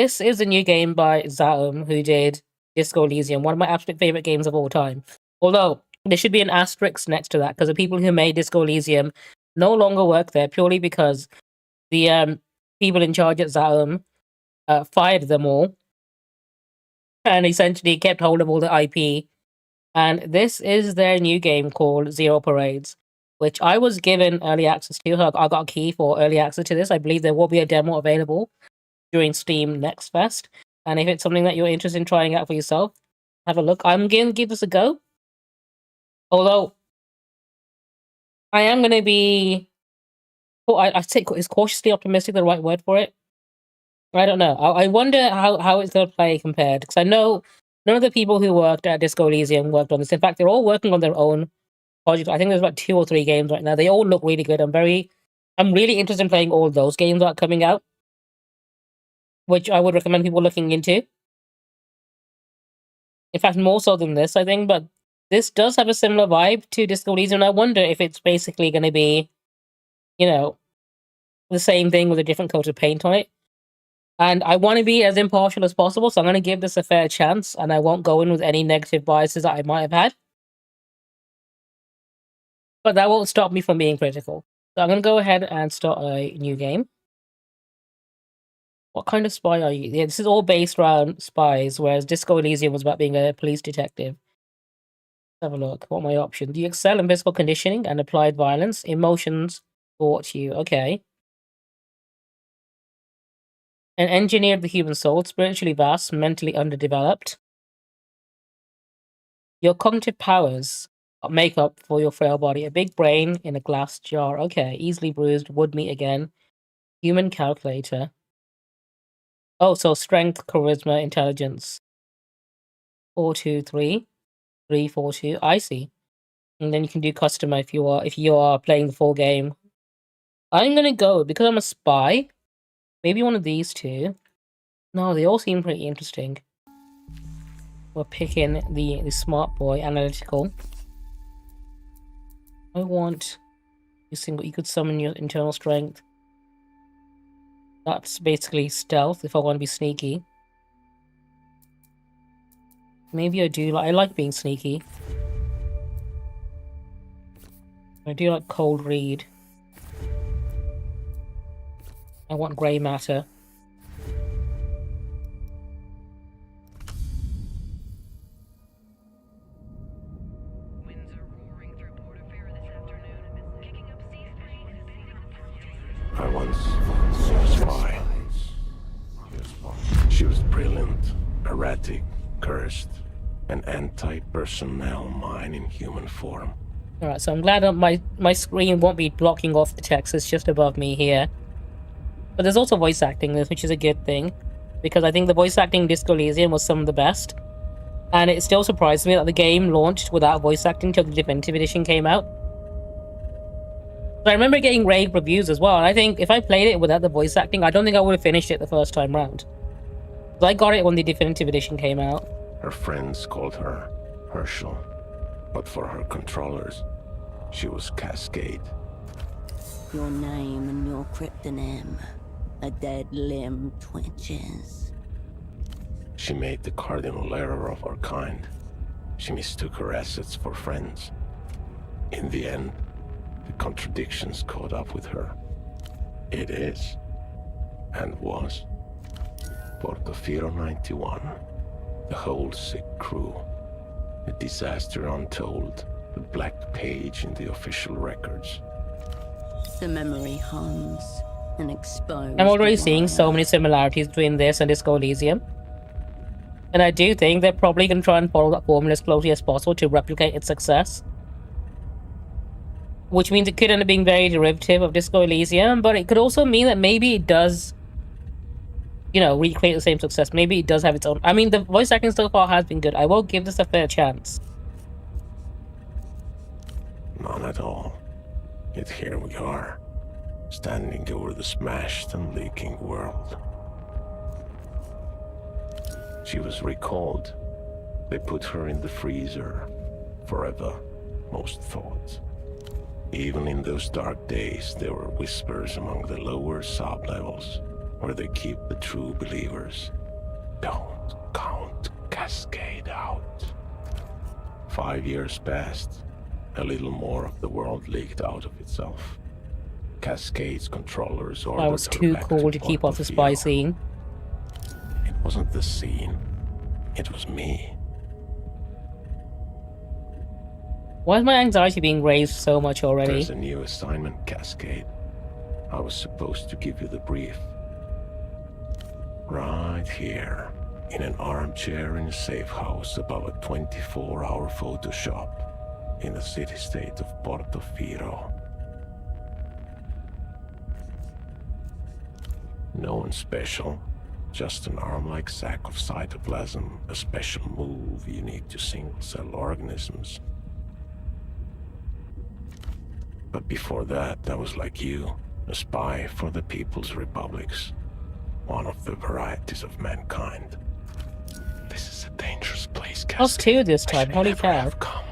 This is a new game by Zaum, who did Disco Elysium, one of my absolute favorite games of all time. Although, there should be an asterisk next to that, because the people who made Disco Elysium no longer work there, purely because the people in charge at Zaum fired them all, and essentially kept hold of all the IP. And this is their new game called Zero Parades, which I was given early access to. So I got a key for early access to this. I believe there will be a demo available during Steam Next Fest. And if it's something that you're interested in trying out for yourself, have a look. I'm going to give this a go. Although, I am going to be... Well, I say, is cautiously optimistic the right word for it? I don't know. I wonder how it's going to play compared. Because I know none of the people who worked at Disco Elysium worked on this. In fact, they're all working on their own project. I think there's about 2 or 3 games right now. They all look really good. I'm really interested in playing all those games that are coming out, which I would recommend people looking into. In fact, more so than this, I think. But this does have a similar vibe to Disco Elysium, and I wonder if it's basically going to be, you know, the same thing with a different coat of paint on it. And I want to be as impartial as possible, so I'm going to give this a fair chance, and I won't go in with any negative biases that I might have had. But that won't stop me from being critical. So I'm going to go ahead and start a new game. What kind of spy are you? Yeah, this is all based around spies, whereas Disco Elysium was about being a police detective. Let's have a look. What are my options? You excel in physical conditioning and applied violence. Emotions brought you. Okay. An engineer of the human soul, spiritually vast, mentally underdeveloped. Your cognitive powers make up for your frail body. A big brain in a glass jar. Okay. Easily bruised. Would meet again. Human calculator. Oh, so strength, charisma, intelligence. 4-2-3. 3-4-2. I see. And then you can do customer if you are playing the full game. I'm gonna go because I'm a spy. Maybe one of these two. No, they all seem pretty interesting. We're picking the smart boy, analytical. I want you could summon your internal strength. That's basically stealth if I want to be sneaky. Maybe I do. I like being sneaky. I do like cold read. I want grey matter. I once saw a spy. She was brilliant, erratic, cursed, an anti-personnel mind in human form. Alright, so I'm glad that my screen won't be blocking off the text. It's just above me here. But there's also voice acting, which is a good thing, because I think the voice acting in Disco Elysium was some of the best. And it still surprised me that the game launched without voice acting until the Definitive Edition came out. So I remember getting rave reviews as well, and I think if I played it without the voice acting, I don't think I would have finished it the first time round. So I got it when the Definitive Edition came out. Her friends called her Herschel, but for her controllers, she was Cascade. Your name and your cryptonym. A dead limb twitches. She made the cardinal error of her kind. She mistook her assets for friends. In the end, the contradictions caught up with her. It is, and was, Portofino 91, the whole sick crew, a disaster untold, the black page in the official records. The memory hums. I'm already seeing so many similarities between this and Disco Elysium. And I do think they're probably going to try and follow that formula as closely as possible to replicate its success. Which means it could end up being very derivative of Disco Elysium, but it could also mean that maybe it does, you know, recreate the same success. Maybe it does have its own... I mean, the voice acting so far has been good. I will give this a fair chance. None at all. Yet here we are, standing over the smashed and leaking world. She was recalled. They put her in the freezer. Forever, most thought. Even in those dark days, there were whispers among the lower sub-levels. where they keep the true believers. Don't count Cascade out. 5 years passed. A little more of the world leaked out of itself. Cascade's controllers ordered I was her too back cool to keep off the spy Portofino. scene. It wasn't the scene. It was me. Why is my anxiety being raised so much already? There's a new assignment, Cascade. I was supposed to give you the brief. Right here, in an armchair in a safe house above a 24-hour photo shop in the city-state of Portofino. No one special, just an arm-like sac of cytoplasm, a special move unique to single-cell organisms. But before that, I was like you, a spy for the People's Republics, one of the varieties of mankind. This is a dangerous place, Cascade. Us too this I time, should holy never cow. have come.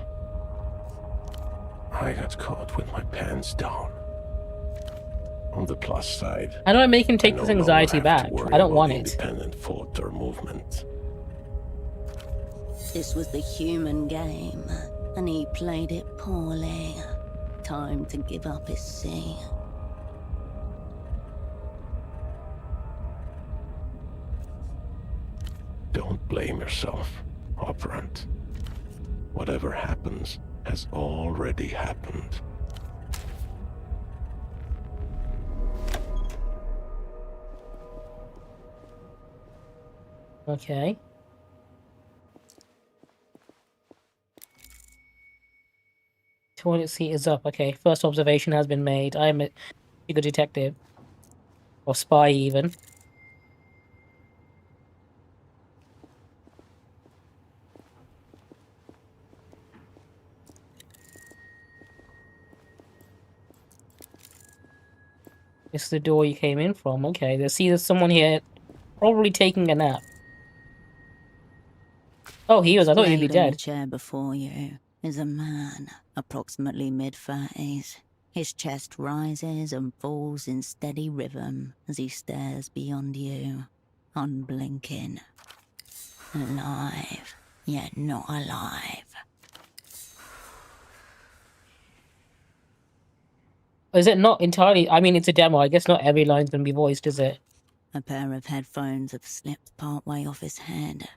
I got caught with my pants down. On the plus side, How do I make him take I no this longer anxiety have back? to worry I don't about want it. independent thought or movement. This was the human game, and he played it poorly. Time to give up his seat. Don't blame yourself, operant. Whatever happens has already happened. Okay. Toilet seat is up. Okay, first observation has been made. I am a good detective. Or spy, even. This is the door you came in from. Okay, there's someone here probably taking a nap. Oh, he was. I thought he'd be Laid on the dead. chair before you is a man, approximately mid-30s. His chest rises and falls in steady rhythm as he stares beyond you, unblinking. Alive, yet not alive. Is it not entirely? I mean, it's a demo. I guess not every line's gonna be voiced, is it? A pair of headphones have slipped partway off his head,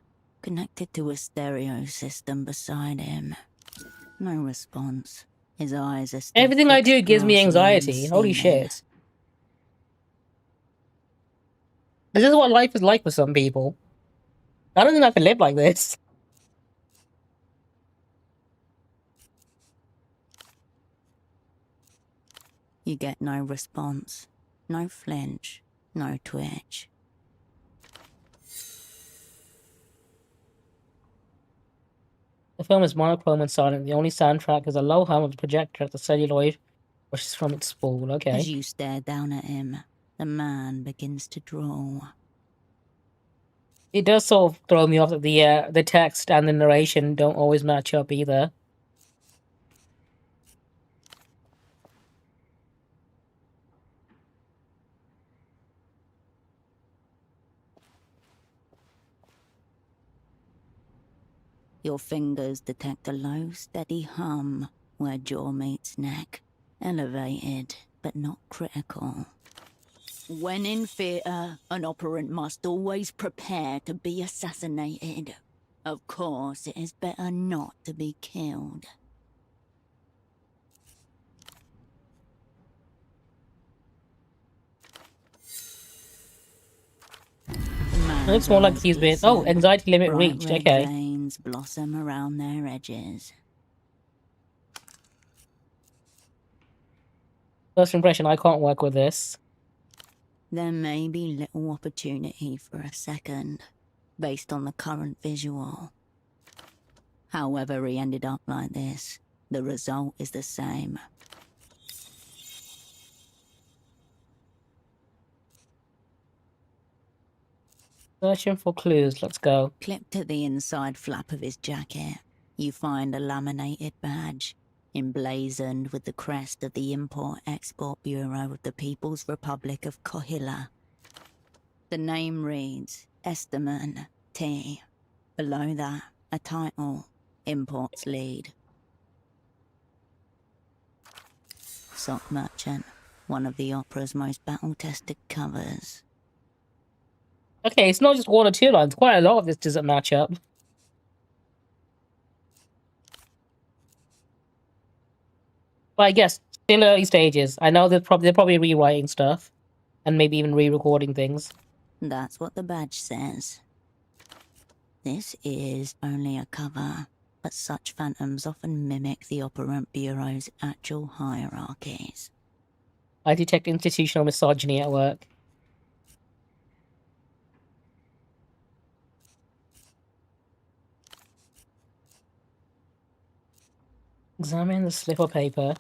connected to a stereo system beside him. No response. His eyes are still Everything I fixed do gives me glassily on the anxiety. Holy ceiling. shit. This is what life is like for some people. I don't think I can live like this. You get no response, no flinch, no twitch. The film is monochrome and silent. The only soundtrack is a low hum of the projector at the celluloid, which is from its spool. Okay. As you stare down at him, the man begins to draw. It does sort of throw me off that the text and the narration don't always match up either. Your fingers detect a low, steady hum where jaw meets neck. Elevated, but not critical. When in theatre, an operant must always prepare to be assassinated. Of course, it is better not to be killed. It looks more like he's been. Oh, anxiety limit Bright reached. red Okay. veins blossom around their edges. First impression, I can't work with this. There may be little opportunity for a second, based on the current visual. However he ended up like this, the result is the same. Searching for clues. Let's go. Clipped to the inside flap of his jacket, you find a laminated badge, emblazoned with the crest of the Import-Export Bureau of the People's Republic of Kohila. The name reads Esterman T. Below that, a title, Imports Lead. Sock Merchant, one of the opera's most battle-tested covers. Okay, it's not just one or two lines. Quite a lot of this doesn't match up. But I guess still early stages. I know they're probably rewriting stuff, and maybe even re-recording things. That's what the badge says. This is only a cover, but such phantoms often mimic the operant bureau's actual hierarchies. I detect institutional misogyny at work. Examine the slip of paper.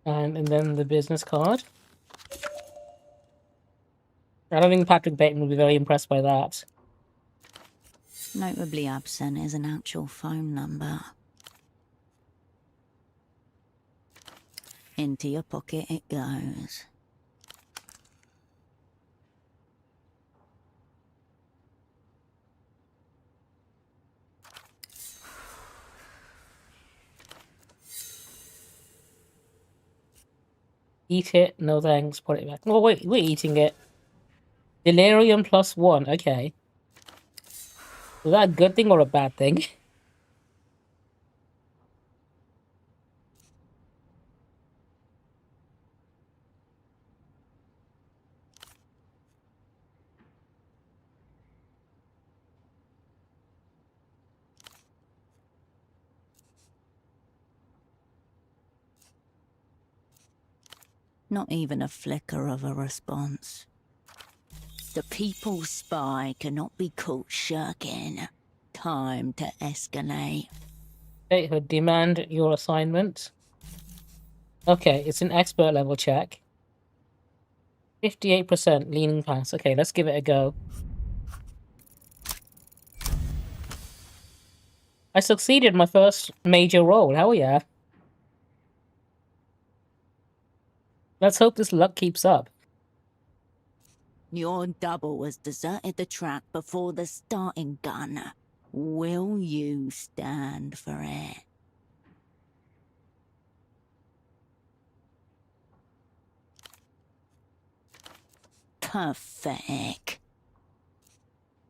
And then the business card. I don't think Patrick Bateman will be very impressed by that. Notably absent is an actual phone number. Into your pocket it goes. Eat it. No thanks. Put it back. Oh, wait. We're eating it. Delirium +1. Okay. Was that a good thing or a bad thing? Not even a flicker of a response. The people's spy cannot be caught shirking. Time to escalate. Statehood. Demand your assignment. Okay, it's an expert level check. 58% leaning pass. Okay, let's give it a go. I succeeded in my first major role. Hell yeah. Let's hope this luck keeps up. Your double has deserted the track before the starting gun. Will you stand for it? Pathetic.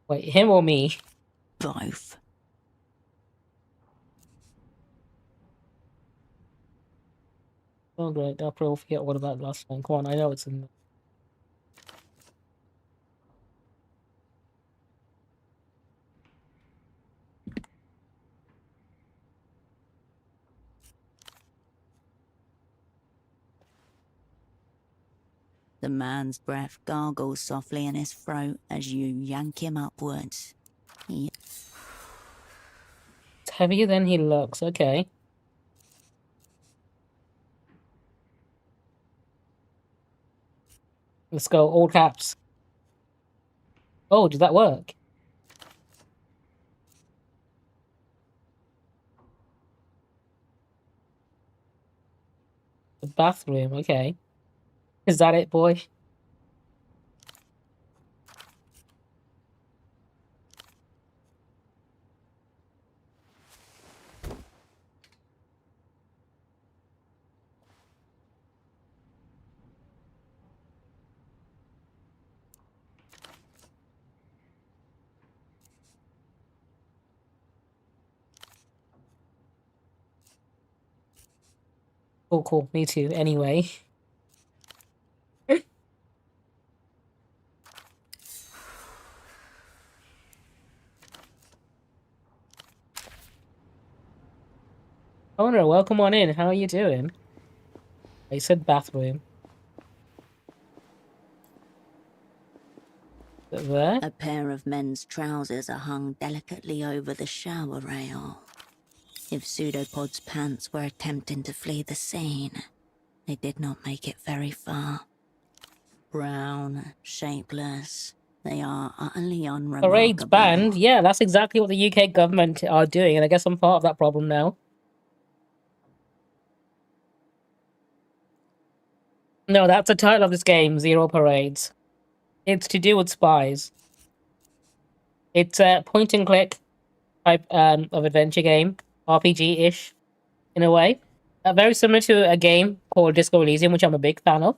Wait, him or me? Both. Oh great, I'll probably forget what about the last one. Come on, I know it's in there. The man's breath gargles softly in his throat as you yank him upwards. It's heavier than he looks. Okay. Let's go. All caps. Oh, did that work? The bathroom. Okay. Is that it, boy? Oh, cool. Me too. Anyway. Owner, welcome on in. How are you doing? I said bathroom. Is it there? A pair of men's trousers are hung delicately over the shower rail. If Pseudopod's pants were attempting to flee the scene, they did not make it very far. Brown, shapeless, they are utterly Parade's unremarkable. banned. Yeah, that's exactly what the UK government are doing, and I guess I'm part of that problem now. No, that's the title of this game, Zero Parades. It's to do with spies. It's a point-and-click type of adventure game, RPG-ish, in a way. Very similar to a game called Disco Elysium, which I'm a big fan of.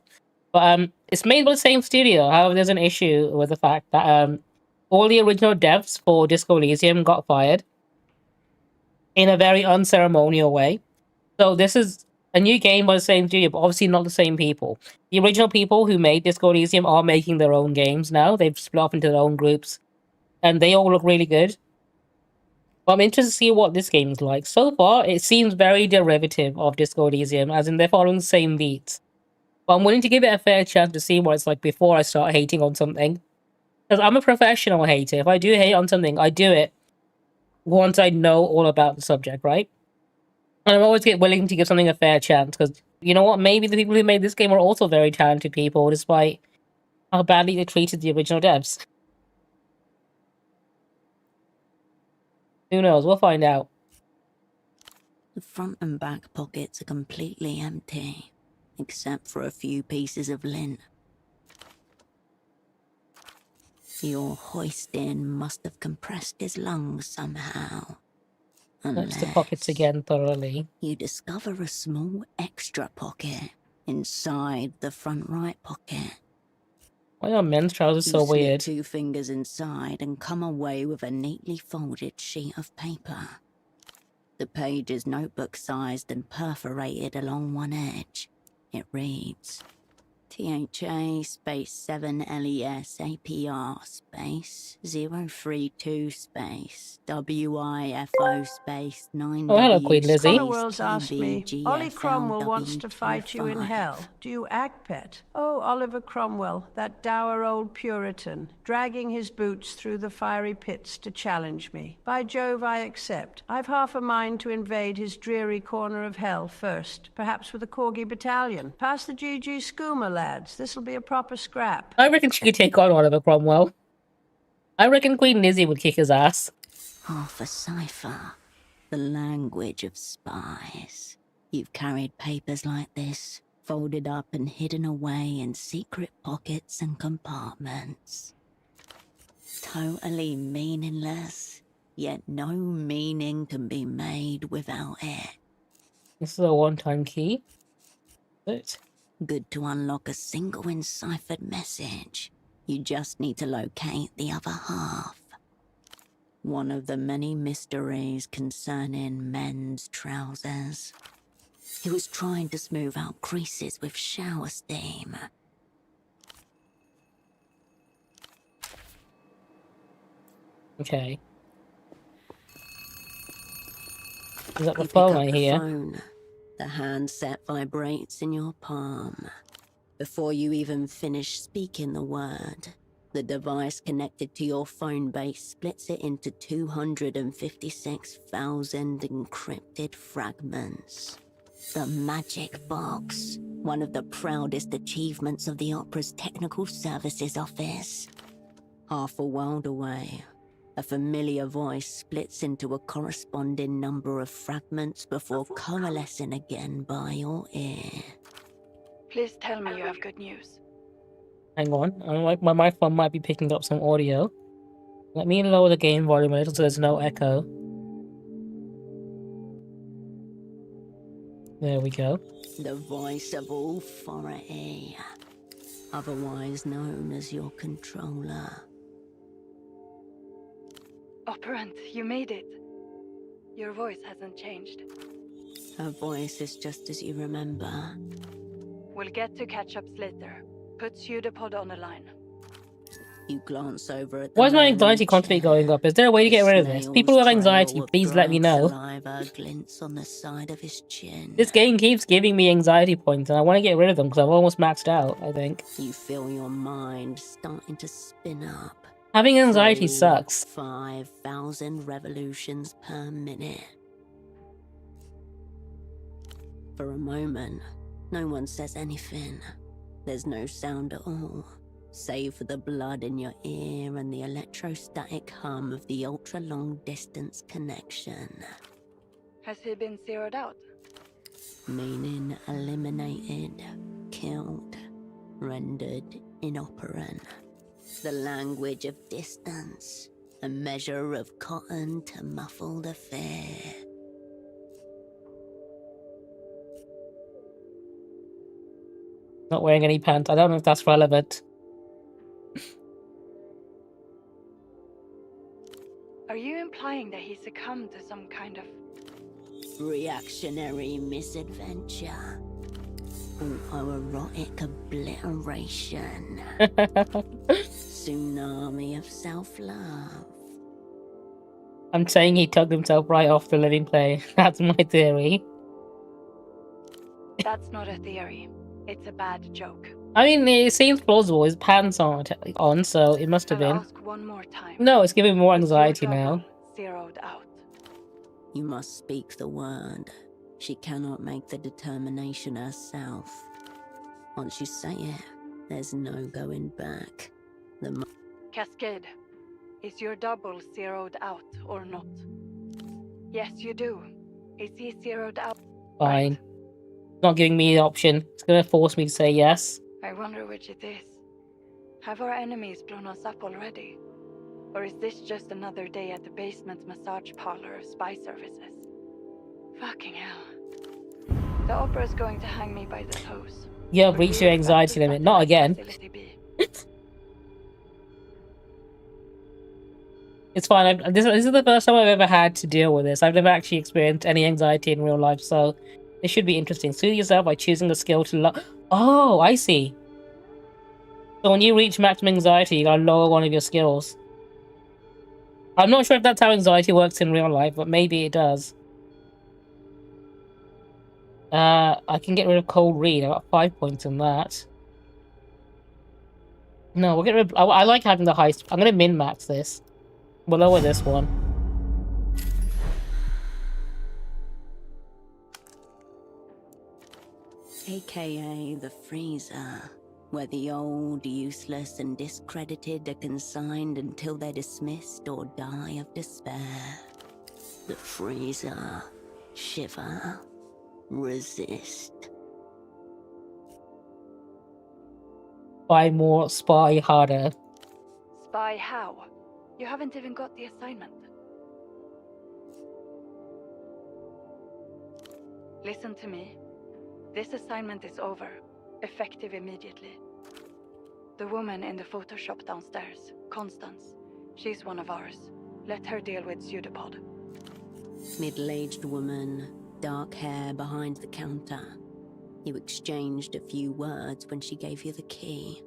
But it's made by the same studio. However, there's an issue with the fact that all the original devs for Disco Elysium got fired in a very unceremonial way. So this is a new game by the same studio, but obviously not the same people. The original people who made Disco Elysium are making their own games now. They've split off into their own groups, and they all look really good. But I'm interested to see what this game's like. So far, it seems very derivative of Disco Elysium, as in they're following the same beats. But I'm willing to give it a fair chance to see what it's like before I start hating on something. Because I'm a professional hater. If I do hate on something, I do it once I know all about the subject, right? And I'm always willing to give something a fair chance, because you know what? Maybe the people who made this game are also very talented people, despite how badly they treated the original devs. Who knows? We'll find out. The front and back pockets are completely empty, except for a few pieces of lint. Your hoist-in must have compressed his lungs somehow. Search the pockets again thoroughly. You discover a small extra pocket inside the front right pocket. Why are men's trousers so You slip weird? 2 fingers inside and come away with a neatly folded sheet of paper. The page is notebook-sized and perforated along one edge. It reads, THA space 7 LES APR space 032 space WIFO space 9 Oh, hello, Queen Lizzie. Scholarworld's asked me, Ollie Cromwell wants to fight you in hell. Do you act, pet? Oh, Oliver Cromwell, that dour old Puritan, dragging his boots through the fiery pits to challenge me. By Jove, I accept. I've half a mind to invade his dreary corner of hell first, perhaps with a Corgi battalion. Pass the GG skooma, lads. This'll be a proper scrap. I reckon she could take on Oliver Cromwell. I reckon Queen Lizzie would kick his ass. Half a cipher. The language of spies. You've carried papers like this, folded up and hidden away in secret pockets and compartments. Totally meaningless, yet no meaning can be made without it. This is a one-time key. But Good to unlock a single enciphered message. You just need to locate the other half. One of the many mysteries concerning men's trousers. He was trying to smooth out creases with shower steam. okay. Is that the You pick phone up I the hear? phone. The handset vibrates in your palm. Before you even finish speaking the word, the device connected to your phone base splits it into 256,000 encrypted fragments. The magic box, one of the proudest achievements of the Opera's Technical Services Office. Half a world away, a familiar voice splits into a corresponding number of fragments before coalescing again by your ear. Please tell me you have good news. Hang on. My microphone might be picking up some audio. Let me lower the game volume a little so there's no echo. There we go. The voice of authority, otherwise known as your controller. Operant, you made it. Your voice hasn't changed. Her voice is just as you remember. We'll get to catch-ups later. Put pseudopod on the line. You glance over at the Why is my man in anxiety the constantly chair. going up? Is there a way to get rid of this? Snail's People who have trail anxiety, of please let me dry know. Saliva glints on the side of his chin. This game keeps giving me anxiety points, and I want to get rid of them because I've almost maxed out, I think. You feel your mind starting to spin up. Having anxiety sucks. 5,000 revolutions per minute. For a moment, no one says anything. There's no sound at all, save for the blood in your ear and the electrostatic hum of the ultra-long distance connection. Has he been zeroed out? Meaning eliminated, killed, rendered inoperant. The language of distance, a measure of cotton to muffle the fear. Not wearing any pants. I don't know if that's relevant. Are you implying that he succumbed to some kind of... Reactionary misadventure. Autoerotic obliteration. Tsunami of self-love. I'm saying he tugged himself right off the living play. That's my theory. That's not a theory. It's a bad joke. I mean, it seems plausible. His pants aren't on, so it must have I'll been. ask one more time. No, it's giving more Is your anxiety now. double zeroed out? You must speak the word. She cannot make the determination herself. Once you say it, there's no going back. Cascade, is your double zeroed out or not? Yes, you do. Is he zeroed out? Fine. Right. It's not giving me the option. It's gonna force me to say yes. I wonder which it is. Have our enemies blown us up already? Or is this just another day at the basement massage parlor of spy services? Fucking hell. The opera's going to hang me by the toes. You have reached your anxiety limit. Not again. It's fine. This is the first time I've ever had to deal with this. I've never actually experienced any anxiety in real life, so this should be interesting. Soothe yourself by choosing a skill to lower. Oh, I see. So when you reach maximum anxiety, you gotta lower one of your skills. I'm not sure if that's how anxiety works in real life, but maybe it does. I can get rid of cold read. I got 5 points in that. No, we'll get rid of... I like having the high... I'm gonna min-max this. We'll lower this one. AKA the freezer, where the old, useless, and discredited are consigned until they're dismissed or die of despair. The freezer. Shiver. Resist. Buy more, spy harder. Spy how? You haven't even got the assignment. Listen to me. This assignment is over. Effective immediately. The woman in the Photoshop downstairs, Constance, she's one of ours. Let her deal with Pseudopod. Middle-aged woman, dark hair behind the counter. You exchanged a few words when she gave you the key.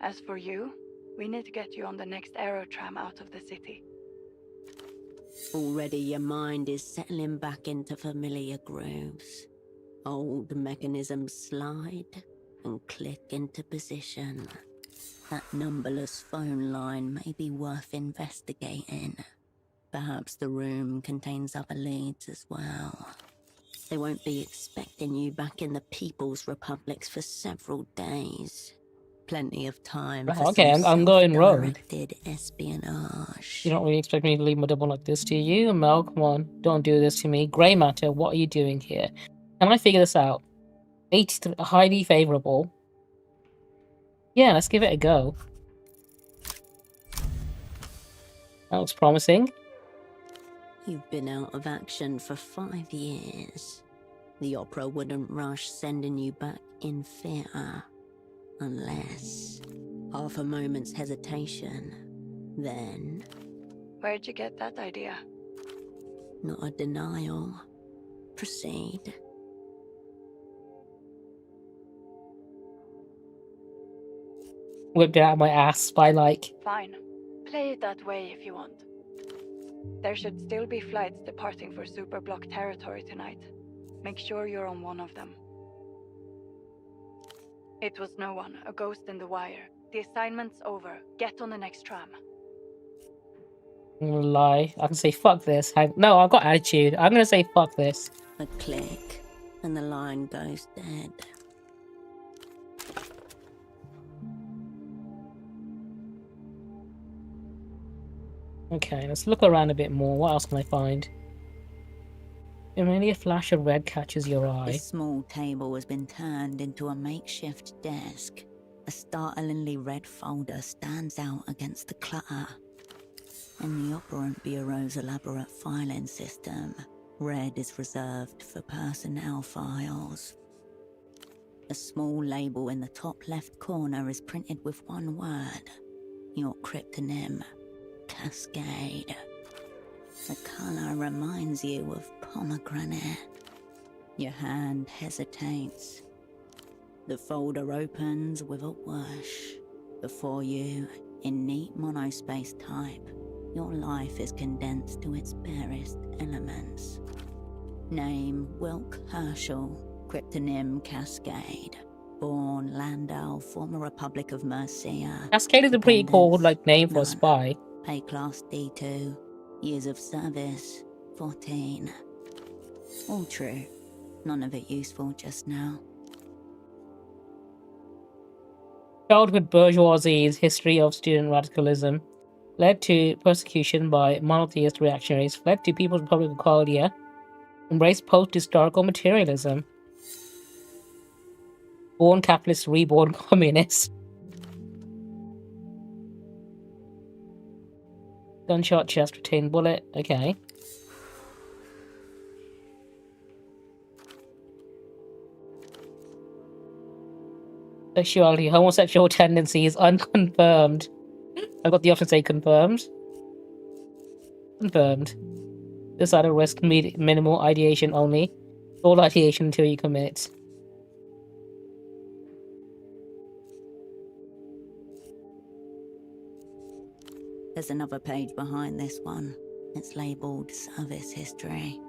As for you, we need to get you on the next aerotram out of the city. Already your mind is settling back into familiar grooves. Old mechanisms slide and click into position. That numberless phone line may be worth investigating. Perhaps the room contains other leads as well. They won't be expecting you back in the People's Republics for several days. Plenty of time for okay, some I'm going rogue. self-directed espionage. You don't really expect me to leave my double like this, do you? Mel, come on. Don't do this to me. Grey matter, what are you doing here? Can I figure this out? 83, highly favorable. Yeah, let's give it a go. That looks promising. You've been out of action for 5 years. The opera wouldn't rush sending you back in theatre. Unless half a moment's hesitation, then... Where'd you get that idea? Not a denial. Proceed. Whipped it out of my ass by like... Fine. Play it that way if you want. There should still be flights departing for Superblock territory tonight. Make sure you're on one of them. It was no one, a ghost in the wire. The assignment's over. Get on the next tram. I'm gonna lie. I can say fuck this. No, I've got attitude. I'm gonna say fuck this. A click, and the line goes dead. Okay, let's look around a bit more. What else can I find? Immediately a flash of red catches your eye. The small table has been turned into a makeshift desk. A startlingly red folder stands out against the clutter. In the Operant Bureau's elaborate filing system, red is reserved for personnel files. A small label in the top left corner is printed with one word. Your cryptonym, Cascade. The colour reminds you of pomegranate. Your hand hesitates. The folder opens with a whoosh. Before you, in neat monospace type, your life is condensed to its barest elements. Name, Wilk Herschel. Cryptonym, Cascade. Born, Landau, former Republic of Mercia. Cascade is a pretty cool name for a spy. Pay class D2. Years of service, 14. All true. None of it useful just now. Childhood bourgeoisie's history of student radicalism led to persecution by monotheist reactionaries, fled to People's Republic of Korea, embraced post-historical materialism. Born capitalist, reborn communist. Gunshot chest, retained bullet. Okay. Sexuality, homosexual tendencies, unconfirmed. I got the option to say confirmed. Confirmed. Suicidal risk, minimal ideation only. All ideation until you commit. There's another page behind this one. It's labelled Service History.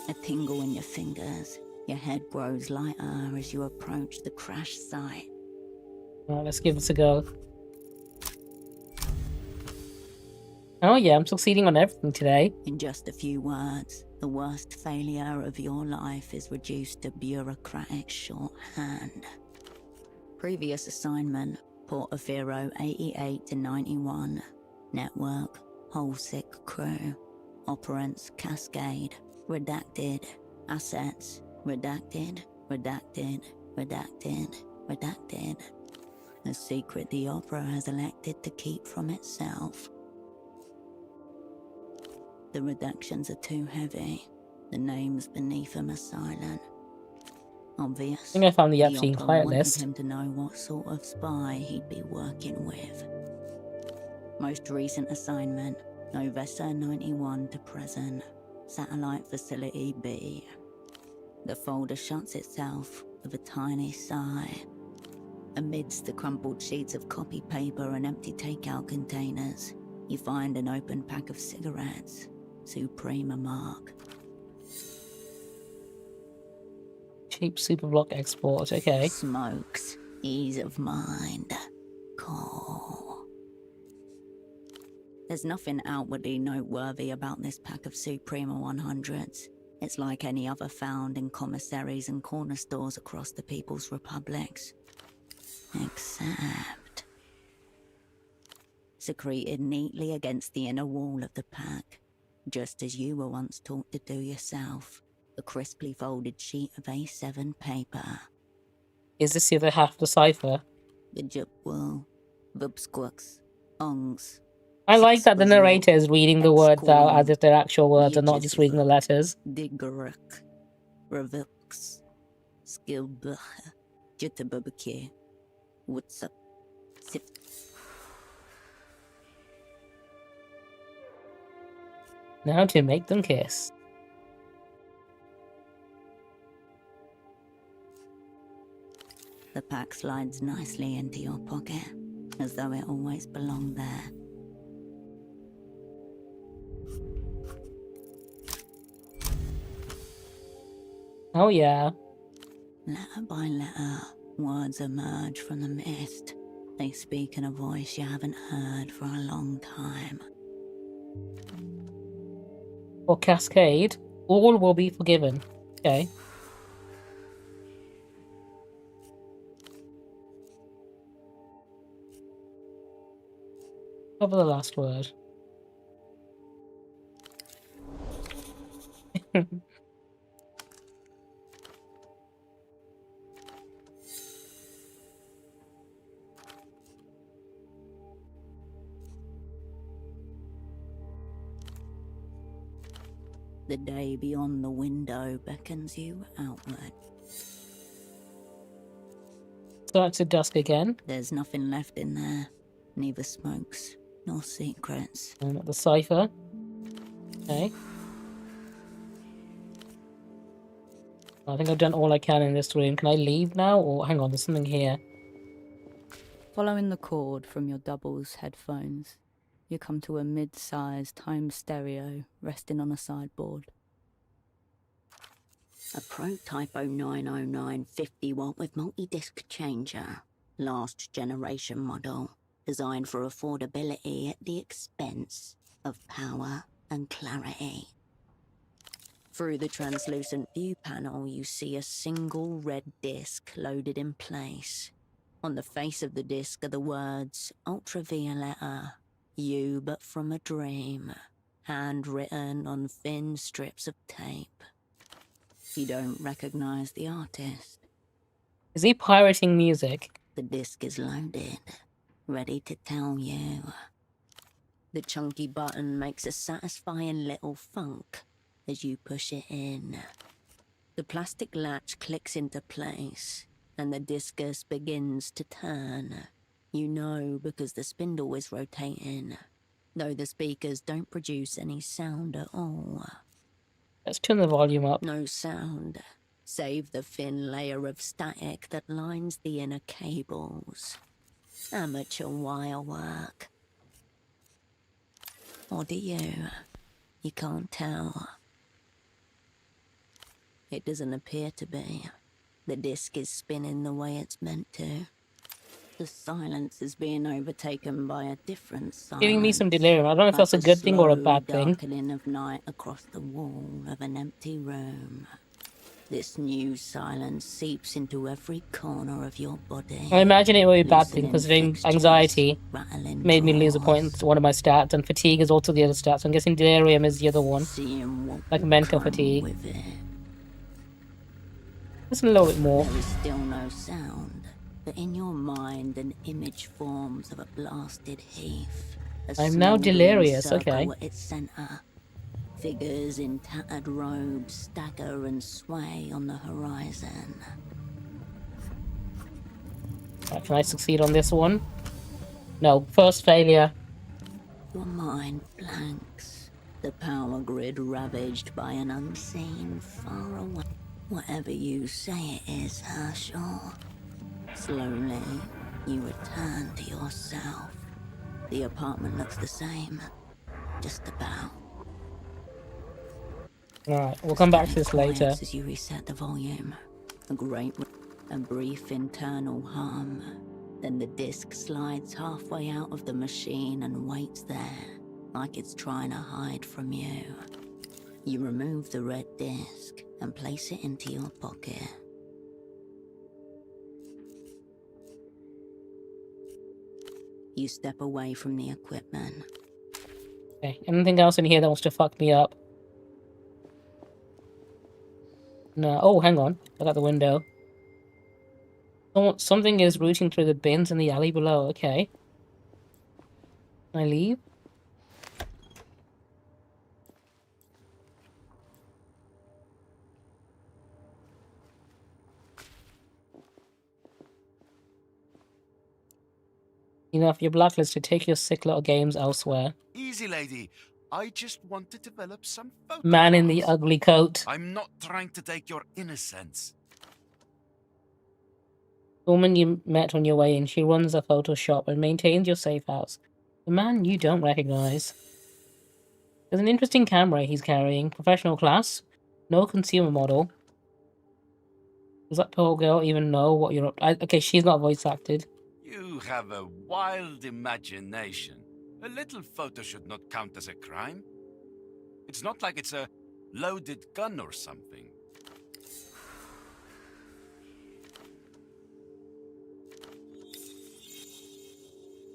A tingle in your fingers. Your head grows lighter as you approach the crash site. Alright, let's give this a go. Oh yeah, I'm succeeding on everything today. In just a few words, the worst failure of your life is reduced to bureaucratic shorthand. Previous assignment, Portofino 88 to 91. Network, whole sick crew. Operants, Cascade. Redacted. Assets, redacted, redacted, redacted, redacted. A secret the Opera has elected to keep from itself. The redactions are too heavy. The names beneath them are silent. Obvious. I think I found the The Epstein Opera client wanted list. him to know what sort of spy he'd be working with. Most recent assignment, November 91 to present. Satellite Facility B. The folder shuts itself with a tiny sigh. Amidst the crumpled sheets of copy paper and empty takeout containers, you find an open pack of cigarettes. Suprema mark. Cheap superblock export, okay. Smokes. Ease of mind. Cool. There's nothing outwardly noteworthy about this pack of Suprema 100s. It's like any other found in commissaries and corner stores across the People's Republics. Except... secreted neatly against the inner wall of the pack, just as you were once taught to do yourself. A crisply folded sheet of A7 paper. Is this the other half of the cipher? Gajupwoo, Vubsquux, Ongs. I like that the narrator is reading the words out as if they're actual words and not just reading the letters. Digruk, Revux, Skilbuch, Jittabubaki, What's up? Sip. Now to make them kiss. The pack slides nicely into your pocket, as though it always belonged there. Oh yeah. Letter by letter, words emerge from the mist. They speak in a voice you haven't heard for a long time. or Cascade, all will be forgiven. Okay. Cover the last word. The day beyond the window beckons you outward. Starts at dusk again. There's nothing left in there. Neither smokes nor secrets. And the cipher. Okay. I think I've done all I can in this room. Can I leave now? Or hang on, there's something here. Following the cord from your double's headphones, you come to a mid-sized time stereo resting on a sideboard. A prototype 0909 50-watt with multi-disc changer. Last generation model. Designed for affordability at the expense of power and clarity. Through the translucent view panel, you see a single red disc loaded in place. On the face of the disc are the words, Ultravioletta, you but from a dream, handwritten on thin strips of tape. You don't recognize the artist. Is he pirating music? The disc is loaded, ready to tell you. The chunky button makes a satisfying little thunk as you push it in. The plastic latch clicks into place, and the discus begins to turn. You know because the spindle is rotating, though the speakers don't produce any sound at all. Let's turn the volume up. No sound, save the thin layer of static that lines the inner cables. Amateur wire work. Or do you? You can't tell. It doesn't appear to be. The disc is spinning the way it's meant to. The silence is being overtaken by a different silence. Giving me some delirium. I don't know if that's a good thing or a bad thing. Darkening of night across the wall of an empty room. This new silence seeps into every corner of your body. I imagine it would be a bad thing, considering anxiety made me lose a point, one of my stats, and fatigue is also the other stat. So I'm guessing delirium is the other one. Like mental fatigue. Just a little bit more. There is still no sound, but in your mind an image forms of a blasted heath. I'm now delirious, okay. At its center. Figures in tattered robes stagger and sway on the horizon. Right, can I succeed on this one? No, first failure. Your mind blanks. The power grid ravaged by an unseen, faraway... Whatever you say it is, Herschel. Slowly, you return to yourself. The apartment looks the same. Just about. Alright, we'll come back to this later. As you reset the volume, a brief internal hum. Then the disc slides halfway out of the machine and waits there, like it's trying to hide from you. You remove the red disc and place it into your pocket. You step away from the equipment. Okay, anything else in here that wants to fuck me up? No. Oh, hang on. I got the window. Oh, something is rooting through the bins in the alley below. Okay. Can I leave? You know, if you're blacklisted, take your sick little games elsewhere. Easy, lady. I just want to develop some photographs. Man in the ugly coat. I'm not trying to take your innocence. The woman you met on your way in, she runs a photo shop and maintains your safe house. The man you don't recognize. There's an interesting camera he's carrying. Professional class. No consumer model. Does that poor girl even know what you're up to? Okay, she's not voice acted. You have a wild imagination. A little photo should not count as a crime. It's not like it's a loaded gun or something.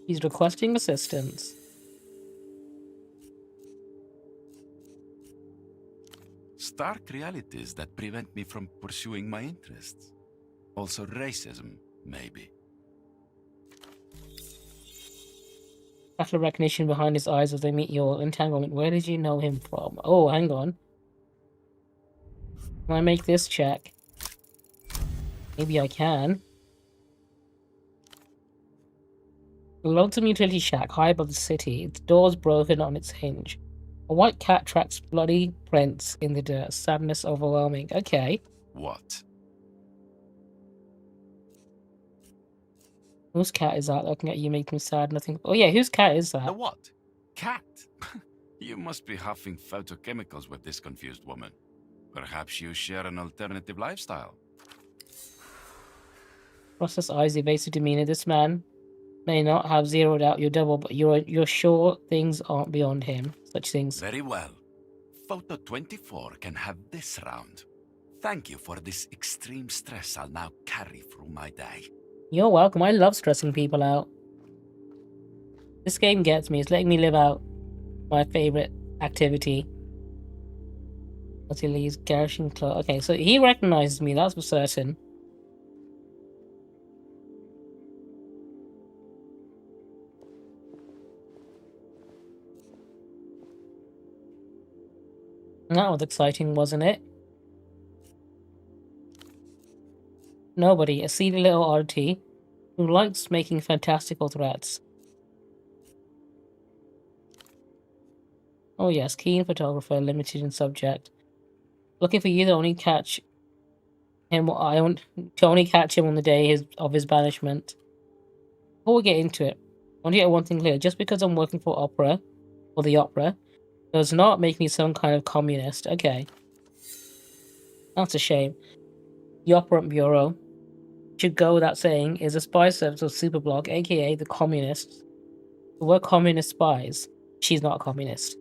He's requesting assistance. Stark realities that prevent me from pursuing my interests. Also racism, maybe. Facial recognition behind his eyes as they meet your entanglement. Where did you know him from? Oh, hang on. Can I make this check? Maybe I can. A lonesome utility shack high above the city. Its doors broken on its hinge. A white cat tracks bloody prints in the dirt. Sadness overwhelming. Okay. What? Whose cat is that? Looking at you makes me sad. Nothing. Oh yeah, whose cat is that? The what? Cat? You must be huffing photochemicals with this confused woman. Perhaps you share an alternative lifestyle. Process eyes, evasive demeanor. This man may not have zeroed out your double, but you're sure things aren't beyond him. Such things. Very well. Photo 24 can have this round. Thank you for this extreme stress I'll now carry through my day. You're welcome. I love stressing people out. This game gets me. It's letting me live out my favorite activity. Lee's garishing clothes. Okay, so he recognizes me, that's for certain. That was exciting, wasn't it? Nobody, a seedy little oddity who likes making fantastical threats. Oh yes, keen photographer, limited in subject. Looking for you to only catch him. I want to only catch him on the day of his banishment. Before we get into it, I want to get one thing clear. Just because I'm working for the opera, does not make me some kind of communist. Okay. That's a shame. The Operant Bureau, should go without saying, is a spy service of Superblock, aka the communists. We're communist spies. She's not a communist.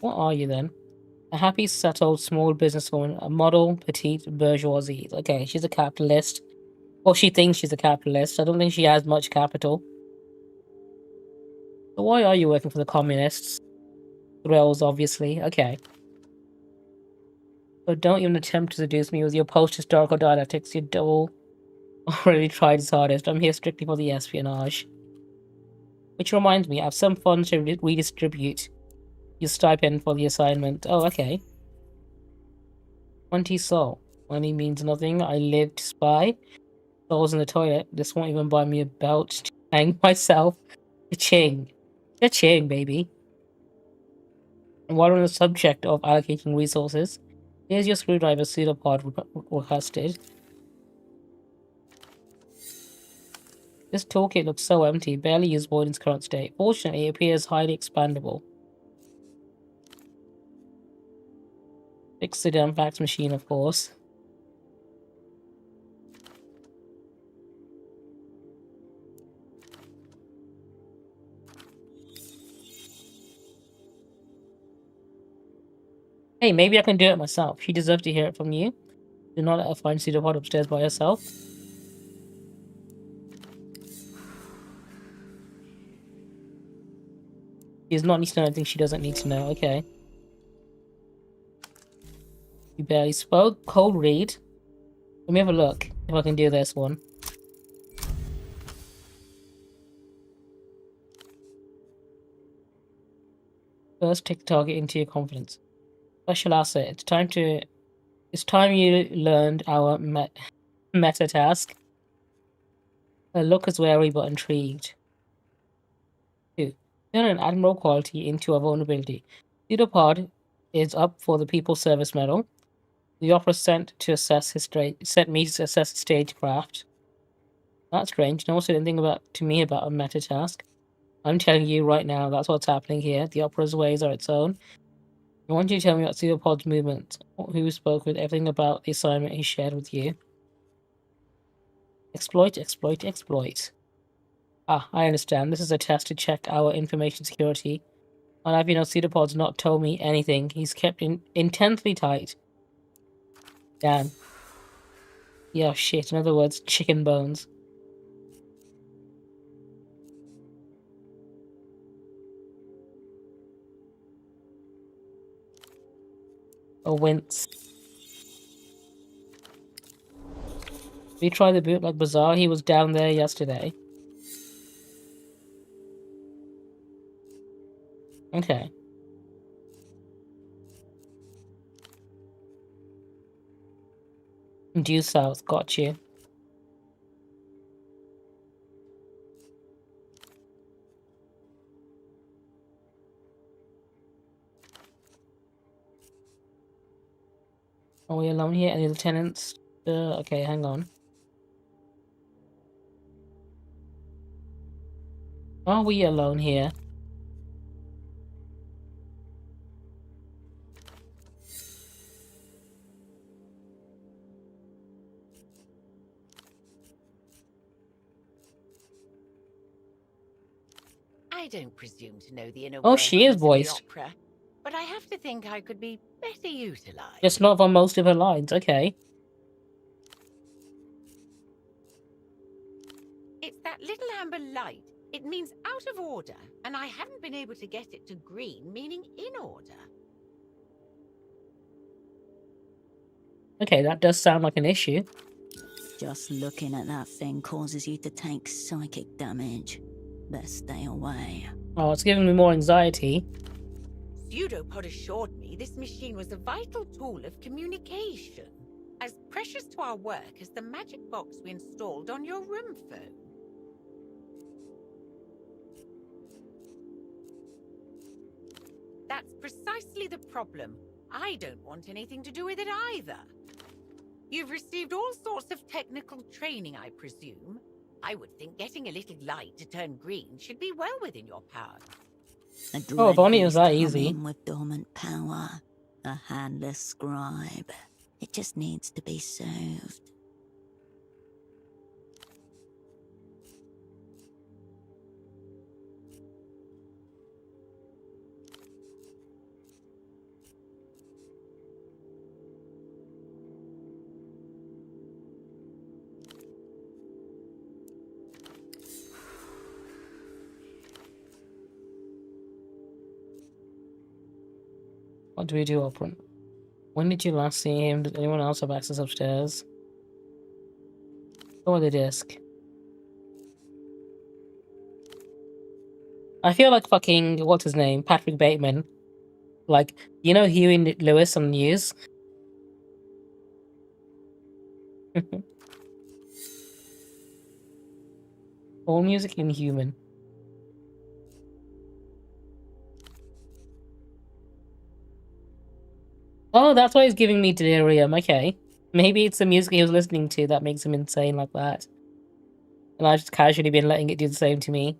What are you then? A happy, settled, small businesswoman, a model, petite bourgeoisie. Okay, she's a capitalist. Or she thinks she's a capitalist. I don't think she has much capital. So why are you working for the communists? Thrills, obviously. Okay. So don't even attempt to seduce me with your post-historical dialectics. You double already tried his hardest. I'm here strictly for the espionage. Which reminds me, I have some funds to redistribute your stipend for the assignment. Oh, okay. 20 soul. Money means nothing. I live to spy. Souls in the toilet. This won't even buy me a belt to hang myself. Cha-ching. Cha-ching, baby. And while on the subject of allocating resources, here's your screwdriver pseudopod requested. This toolkit looks so empty, barely usable in its current state. Fortunately, it appears highly expandable. Fix the damn fax machine, of course. Hey, maybe I can do it myself. She deserves to hear it from you. Do not let her find pseudopod upstairs by herself. She does not need to know anything she doesn't need to know. Okay. You barely spoke. Cold read. Let me have a look if I can do this one. First, take the target into your confidence. Special asset. It's time you learned our meta task. Her look is wary but intrigued. 2. Turn an admirable quality into a vulnerability. Pseudopod is up for the People's Service Medal. The opera sent me to assess his stagecraft. That's strange. No one said anything to me about a meta task. I'm telling you right now, that's what's happening here. The opera's ways are its own. I want you to tell me about Pseudopod's movements. Who spoke with everything about the assignment he shared with you. Exploit, exploit, exploit. Ah, I understand. This is a test to check our information security. Alavino Pseudopod's not told me anything. He's kept intensely tight. Damn. Yeah, shit. In other words, chicken bones. A wince. We tried the bootleg bazaar. He was down there yesterday. Okay. Due south. Got you. Are we alone here? Any lieutenants? Okay, hang on. Are we alone here? I don't presume to know the inner Oh, she is workings of the voiced. opera, but I have to think I could be better utilized. Just not on most of her lines. Okay. It's that little amber light. It means out of order, and I haven't been able to get it to green, meaning in order. Okay, that does sound like an issue. Just looking at that thing causes you to take psychic damage. Best stay away. Oh, it's giving me more anxiety. Pseudopod assured me this machine was a vital tool of communication, as precious to our work as the magic box we installed on your room phone. That's precisely the problem. I don't want anything to do with it either. You've received all sorts of technical training, I presume. I would think getting a little light to turn green should be well within your power. Oh, if only it was that easy. With dormant power, a handless scribe. It just needs to be soothed. What do we do, Oprah? When did you last see him? Did anyone else have access upstairs? Or the disc? I feel like fucking, what's his name? Patrick Bateman. Like, you know Huey Lewis on News? All music inhuman. Oh, that's why he's giving me delirium. Okay. Maybe it's the music he was listening to that makes him insane like that. And I've just casually been letting it do the same to me.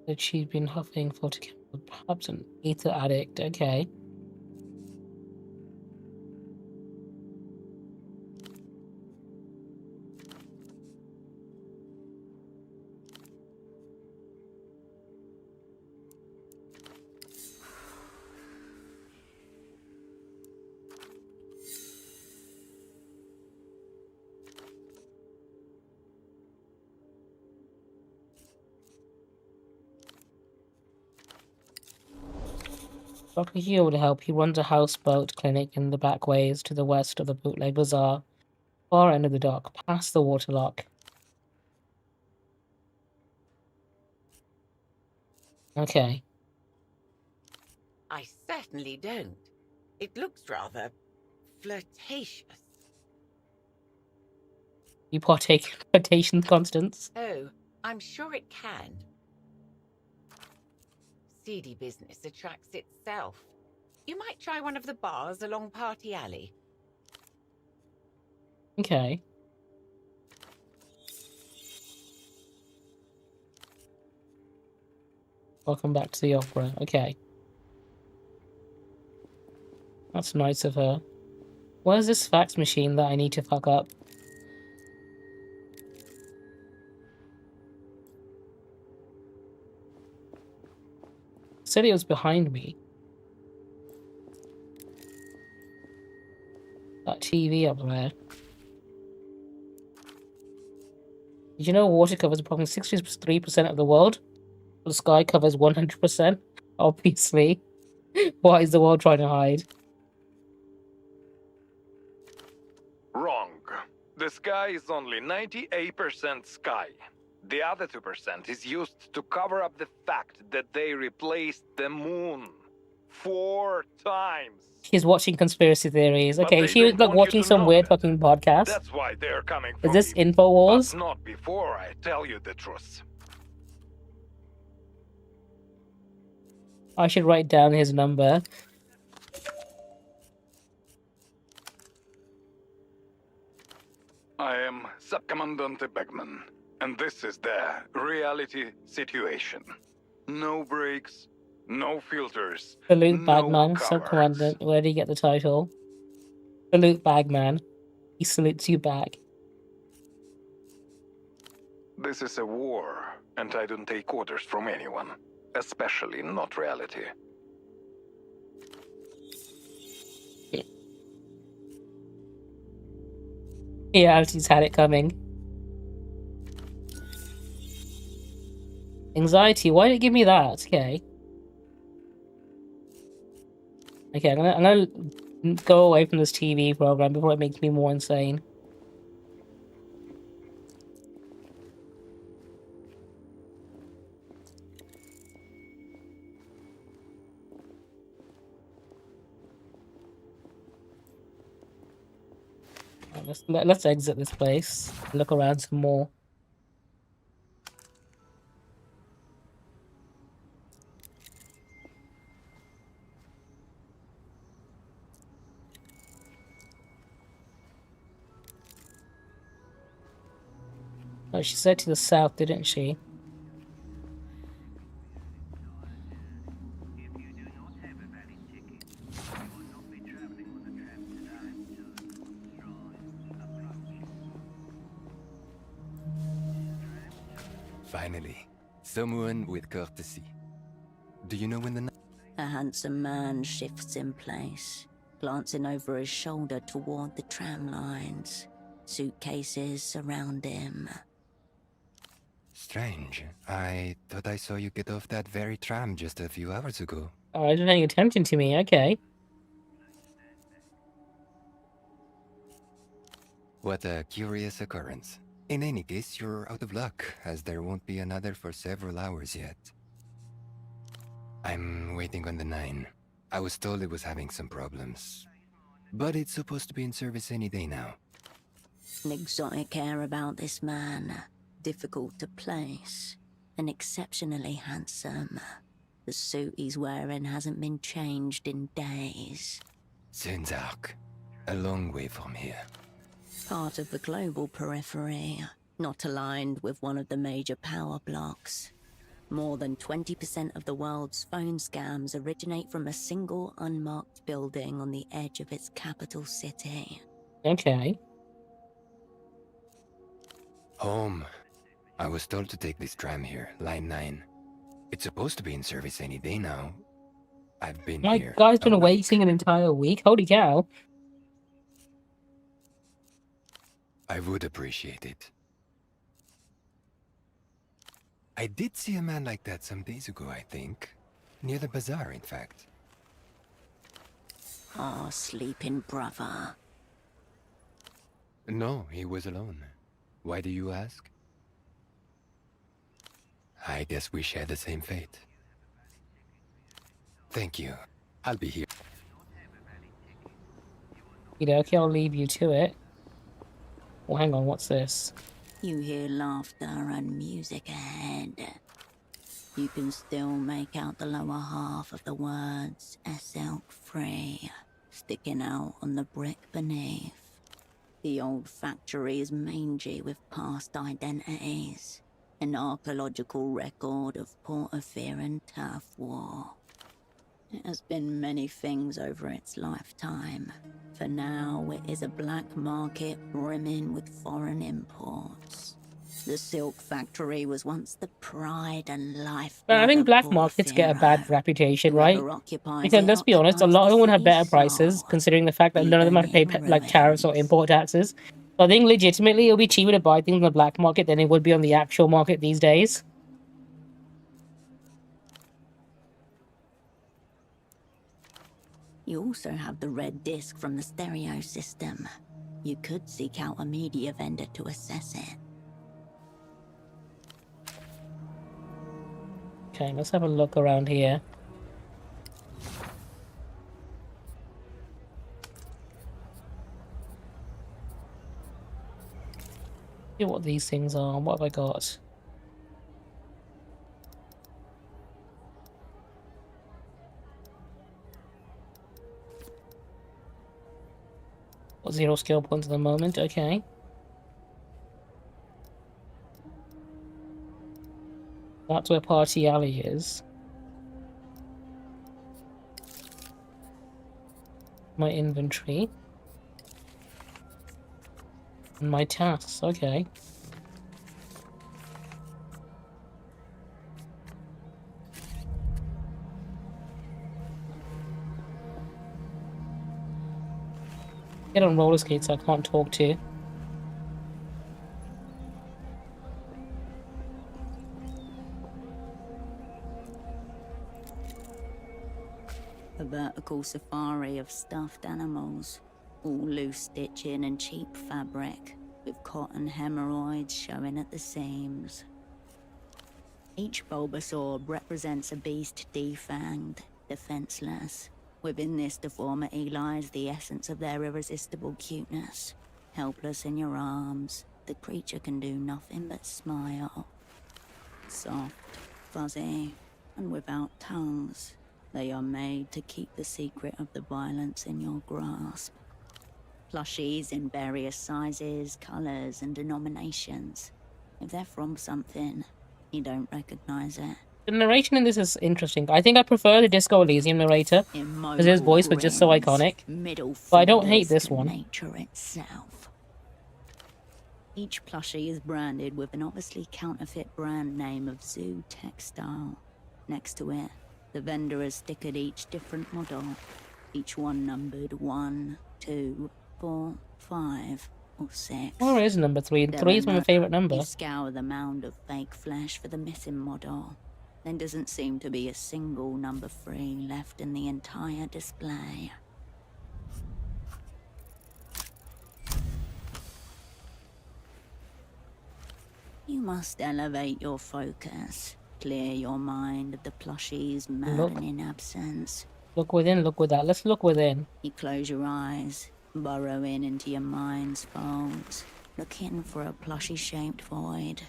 That she'd been huffing for to perhaps an ether addict. Okay. Dr. Hugh would help. He runs a houseboat clinic in the back ways to the west of the bootleg bazaar, far end of the dock, past the waterlock. Okay. I certainly don't. It looks rather flirtatious. You partake in quotation constants. Oh, I'm sure it can. Seedy business attracts itself. You might try one of the bars along Party Alley. Okay. Welcome back to the opera. Okay. That's nice of her. Where's this fax machine that I need to fuck up? Said it was behind me. That TV up there. Did you know water covers approximately 63% of the world? The sky covers 100%. Obviously. What is the world trying to hide? Wrong. The sky is only 98% sky. The other 2% is used to cover up the fact that they replaced the moon 4 times. She's watching conspiracy theories. But Okay, they she was don't like want you watching to some know weird that. fucking podcast. That's why they're coming Is for this me. InfoWars? But not before I tell you the truth. I should write down his number. I am Subcommandante Beckman, and this is the reality situation. No breaks, no filters, Salute no Bagman, covers. Subcommandant. Where did he get the title? Salute Bagman. He salutes you back. This is a war, and I don't take orders from anyone, especially not reality. Reality's had it coming. Anxiety, why did it give me that? Okay. Okay, I'm gonna go away from this TV program before it makes me more insane. Let's exit this place. Look around some more. Oh, she said to the south, didn't she? Finally, someone with courtesy. Do you know when the... A handsome man shifts in place, glancing over his shoulder toward the tram lines. Suitcases surround him. Strange. I thought I saw you get off that very tram just a few hours ago. Oh, I wasn't paying attention to me. Okay. What a curious occurrence. In any case, you're out of luck, as there won't be another for several hours yet. I'm waiting on the 9. I was told it was having some problems. But it's supposed to be in service any day now. An exotic air about this man. Difficult to place. And exceptionally handsome. The suit he's wearing hasn't been changed in days. Zenzark. A long way from here. Part of the global periphery, not aligned with one of the major power blocks. More than 20% of the world's phone scams originate from a single unmarked building on the edge of its capital city. Okay. Home. I was told to take this tram here, line 9. It's supposed to be in service any day now. I've been My here. guy's been a week. waiting an entire week. Holy cow. I would appreciate it. I did see a man like that some days ago, I think. Near the bazaar, in fact. Ah, sleeping brother. No, he was alone. Why do you ask? I guess we share the same fate. Thank you. I'll be here. You know, okay, I'll leave you to it. Oh, hang on, what's this? You hear laughter and music ahead. You can still make out the lower half of the words "Silk Free" sticking out on the brick beneath. The old factory is mangy with past identities. An archaeological record of Portofear turf war. It has been many things over its lifetime. For now, it is a black market brimming with foreign imports. The silk factory was once the pride and life. But I think black markets get a bad reputation, right? Because let's be honest, a lot of them would have better prices, considering the fact that none of them have to pay like tariffs or import taxes. So I think legitimately it'll be cheaper to buy things on the black market than it would be on the actual market these days. You also have the red disc from the stereo system. You could seek out a media vendor to assess it. Okay, let's have a look around here. See what these things are. What have I got? Got 0 skill points at the moment. Okay. That's where Party Alley is. My inventory. And my tasks, okay. Get on roller skates I can't talk to. A vertical safari of stuffed animals, all loose stitching and cheap fabric, with cotton hemorrhoids showing at the seams. Each Bulbasaur represents a beast defanged, defenseless. Within this deformity lies the essence of their irresistible cuteness. Helpless in your arms, the creature can do nothing but smile. Soft, fuzzy, and without tongues. They are made to keep the secret of the violence in your grasp. Plushies in various sizes, colors, and denominations. If they're from something, you don't recognize it. The narration in this is interesting. I think I prefer the Disco Elysium narrator, because his voice was just so iconic. But I don't hate this one. Nature itself. Each plushie is branded with an obviously counterfeit brand name of Zoo Textile. Next to it, the vendor has stickered each different model, each one numbered 1, 2, 4, 5, or 6. Where is number 3? 3 is my favourite number. You scour the mound of fake flesh for the missing model. There doesn't seem to be a single number 3 left in the entire display. You must elevate your focus. Clear your mind of the plushie's maddening absence. Look within, look with that. Let's look within. You close your eyes, burrow into your mind's folds, looking for a plushie-shaped void.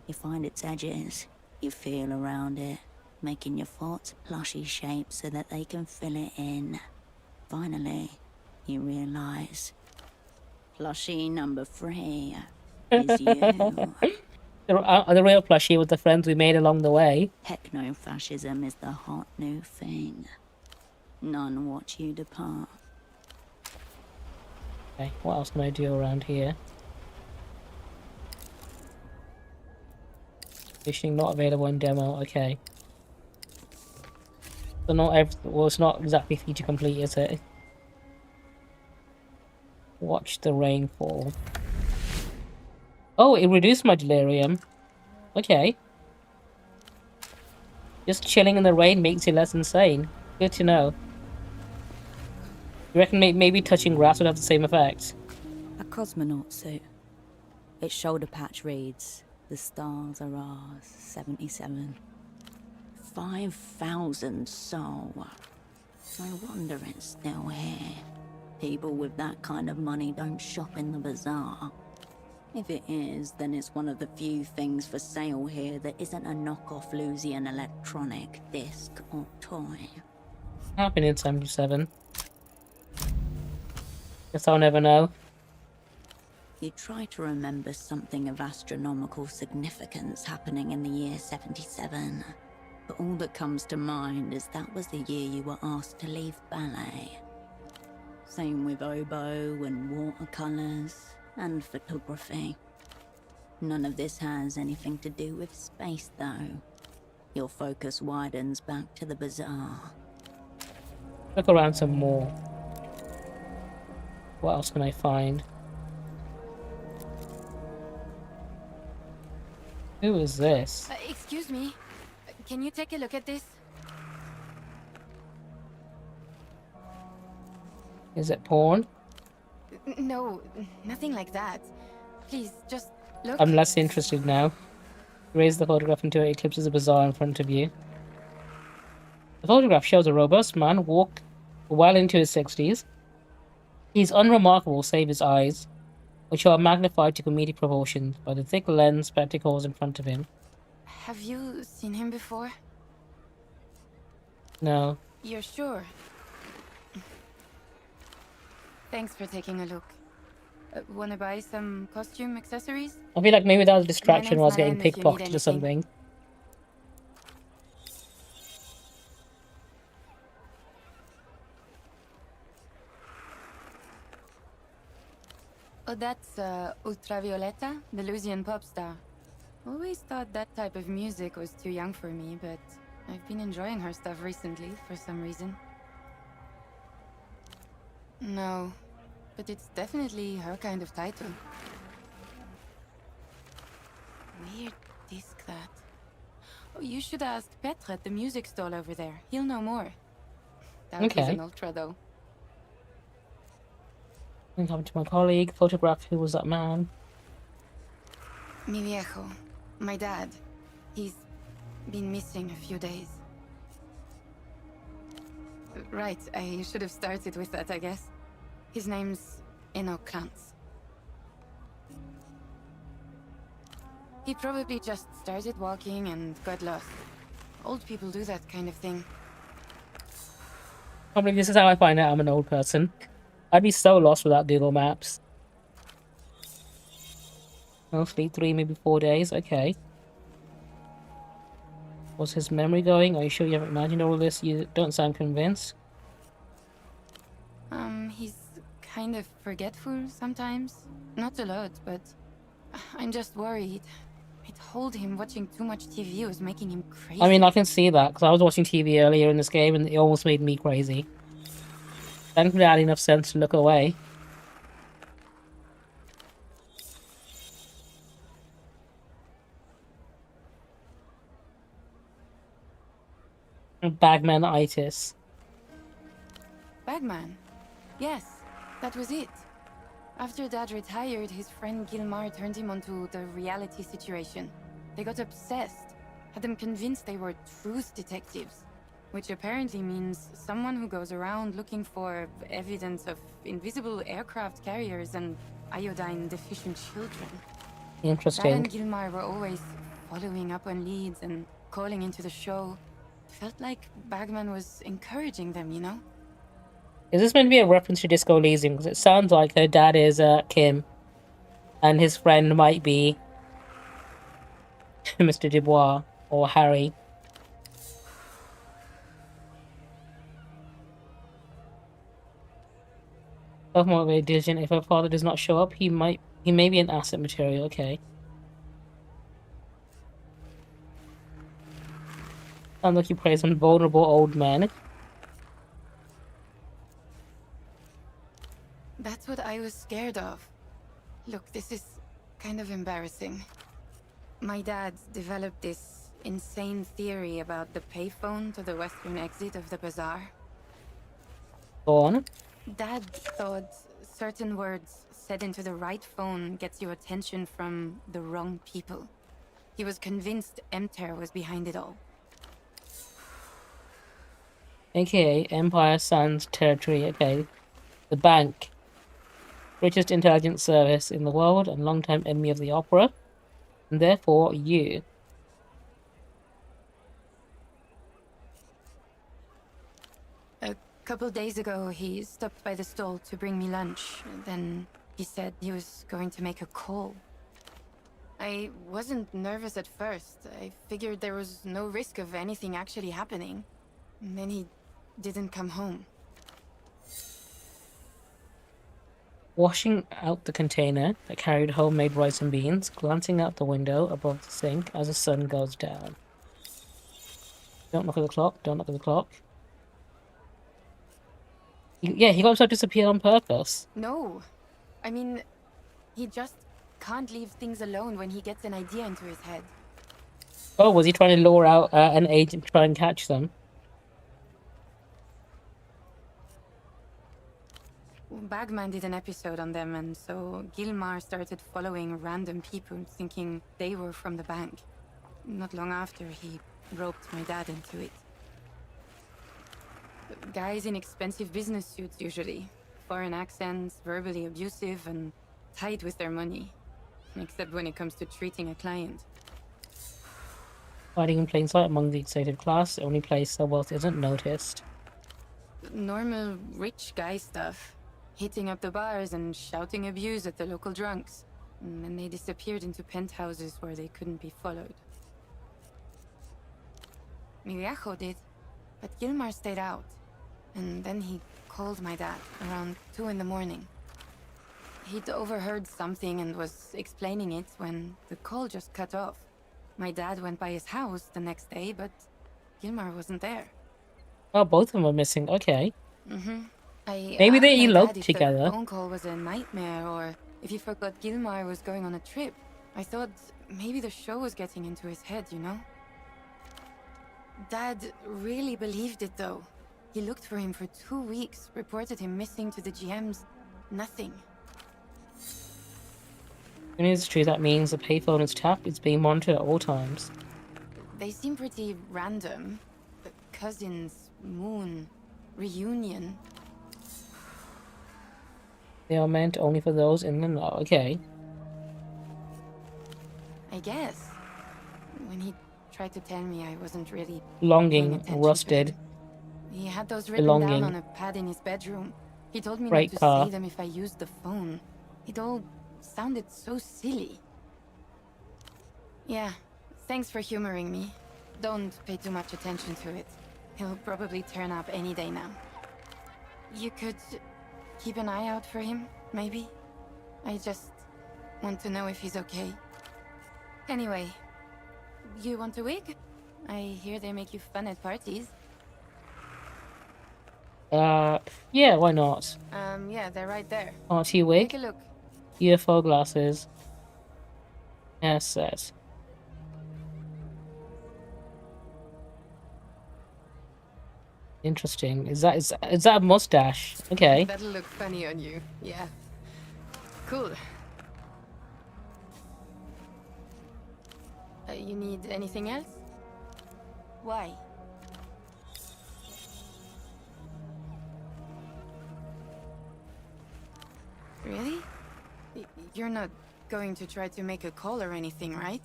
You find its edges, you feel around it, making your thoughts plushie shaped so that they can fill it in. Finally, you realize, plushie number 3 is you. The real plushie with the friends we made along the way. Techno-fascism is the hot new thing. None watch you depart. Okay, what else can I do around here? Fishing not available in demo, okay. So well, it's not exactly feature complete, is it? Watch the rainfall. Oh, it reduced my delirium. Okay. Just chilling in the rain makes you less insane. Good to know. You reckon maybe touching grass would have the same effect? A cosmonaut suit. Its shoulder patch reads, "The stars are ours, 77. 5,000 soul. No wonder it's still here. People with that kind of money don't shop in the bazaar. If it is, then it's one of the few things for sale here that isn't a knockoff Lusian electronic disc or toy. Happened in 77. Guess I'll never know. You try to remember something of astronomical significance happening in the year 77, but all that comes to mind is that was the year you were asked to leave ballet. Same with oboe and watercolors and photography. None of this has anything to do with space, though. Your focus widens back to the bazaar. Look around some more. What else can I find? Who is this? Excuse me. Can you take a look at this? Is it porn? No, nothing like that. Please, just look. I'm less interested now. Raise the photograph until it eclipses the bazaar in front of you. The photograph shows a robust man walk well into his 60s. He's unremarkable save his eyes, which are magnified to comedic proportions by the thick lens spectacles in front of him. Have you seen him before? No. You're sure? Thanks for taking a look. Wanna buy some costume accessories? I feel like maybe that was a distraction while I was getting Name's Madeline if you need pickpocketed or something. Oh, that's Ultravioleta, the Lusian pop star. Always thought that type of music was too young for me, but I've been enjoying her stuff recently for some reason. No, but it's definitely her kind of title. Weird disc, that. Oh, you should ask Petre at the music stall over there. He'll know more. That was Okay. an ultra, though. I'm coming to my colleague. Photograph who was that man. Mi viejo. My dad. He's been missing a few days. Right, I should have started with that, I guess. His name's Enoch Klantz. He probably just started walking and got lost. Old people do that kind of thing. Probably this is how I find out I'm an old person. I'd be so lost without Google Maps. Mostly 3, maybe 4 days. Okay. Was his memory going? Are you sure you haven't imagined all this? You don't sound convinced. He's kind of forgetful sometimes. Not a lot, but I'm just worried. I told him watching too much TV was making him crazy. I mean, I can see that, because I was watching TV earlier in this game, and it almost made me crazy. Thankfully, I had enough sense to look away. Bagman-itis. Bagman? Yes, that was it. After Dad retired, his friend Gilmar turned him onto the reality situation. They got obsessed, had them convinced they were truth detectives, which apparently means someone who goes around looking for evidence of invisible aircraft carriers and iodine-deficient children. Interesting. Dad and Gilmar were always following up on leads and calling into the show. Felt like Bagman was encouraging them, you know? Is this meant to be a reference to Disco Elysium? Because it sounds like her dad is Kim, and his friend might be Mr. Dubois or Harry. Self-motivated, diligent. If her father does not show up, he may be an asset material. Okay. Sounds like he preys on vulnerable old men. That's what I was scared of. Look, this is kind of embarrassing. My dad developed this insane theory about the payphone to the western exit of the bazaar. Go on. Dad thought certain words said into the right phone gets you attention from the wrong people. He was convinced Emter was behind it all. AKA Empire Sands Territory. Okay. The bank. richest intelligence service in the world and longtime enemy of the opera. And therefore, you. A couple days ago, he stopped by the stall to bring me lunch. Then he said he was going to make a call. I wasn't nervous at first. I figured there was no risk of anything actually happening. And then he didn't come home. Washing out the container that carried homemade rice and beans, glancing out the window above the sink as the sun goes down. Don't look at the clock, don't look at the clock. Yeah, he got himself disappear on purpose. No. I mean, he just can't leave things alone when he gets an idea into his head. Oh, was he trying to lure out an agent to try and catch them? Bagman did an episode on them, and so Gilmar started following random people, thinking they were from the bank. Not long after, he roped my dad into it. Guys in expensive business suits, usually. Foreign accents, verbally abusive, and tight with their money. Except when it comes to treating a client. Hiding in plain sight among the excited class, the only place their wealth isn't noticed. Normal rich guy stuff. Hitting up the bars and shouting abuse at the local drunks. And then they disappeared into penthouses where they couldn't be followed. Mi viejo did, but Gilmar stayed out. And then he called my dad around 2 in the morning. He'd overheard something and was explaining it when the call just cut off. My dad went by his house the next day, but Gilmar wasn't there. Oh, both of them are missing. Okay. Maybe they eloped together. The phone call was a nightmare, or if he forgot Gilmar was going on a trip. I thought maybe the show was getting into his head, you know? Dad really believed it, though. He looked for him for 2 weeks, reported him missing to the GMs. Nothing. When it's true, that means the payphone is tapped, it's being monitored at all times. They seem pretty random. The cousins, moon, reunion. They are meant only for those in the know. Okay. I guess. When he tried to tell me, I wasn't really Longing, rusted. He had those written belonging. down on a pad in his bedroom. He told me Right not to car. say them if I used the phone. It all sounded so silly. Yeah, thanks for humoring me. Don't pay too much attention to it. He'll probably turn up any day now. You could keep an eye out for him, maybe? I just want to know if he's okay. Anyway, you want a wig? I hear they make you fun at parties. Yeah, why not? Yeah, they're right there. Party wig, Take a look. UFO glasses, headset. Interesting. Is that a mustache? Okay. That'll look funny on you. Yeah. Cool. You need anything else? Why? Really? You're not going to try to make a call or anything, right?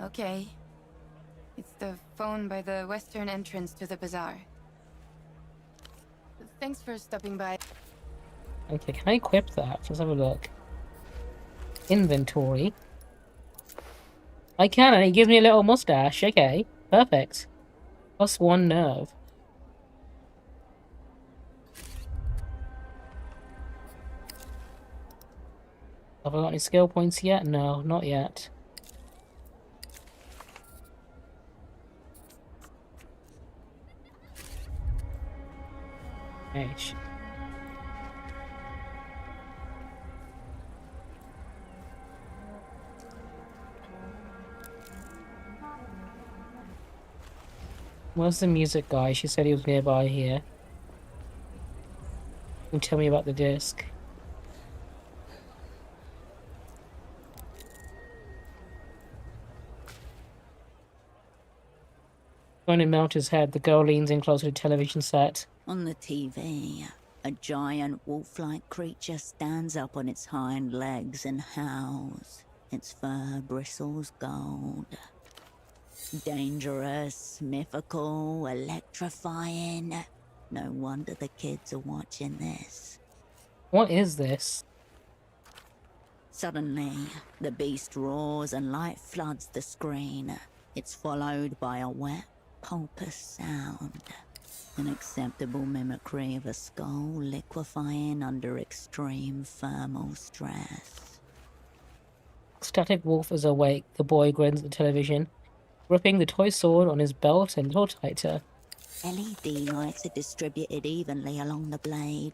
Okay. It's the phone by the western entrance to the bazaar. Thanks for stopping by. Okay, can I equip that? Let's have a look. Inventory. I can, and it gives me a little mustache. Okay, perfect. +1 nerve. Have I got any skill points yet? No, not yet. H. Where's the music guy? She said he was nearby here. Can you tell me about the disc? Trying to mount his head, the girl leans in closer to the television set. On the TV, A giant wolf-like creature stands up on its hind legs and howls. Its fur bristles gold. Dangerous, mythical, electrifying. No wonder the kids are watching this. What is this? Suddenly, the beast roars and light floods the screen. It's followed by a wet, pulpous sound. An acceptable mimicry of a skull liquefying under extreme thermal stress. Static Wolf is awake. The boy grins at the television, gripping the toy sword on his belt a little tighter. LED lights are distributed evenly along the blade.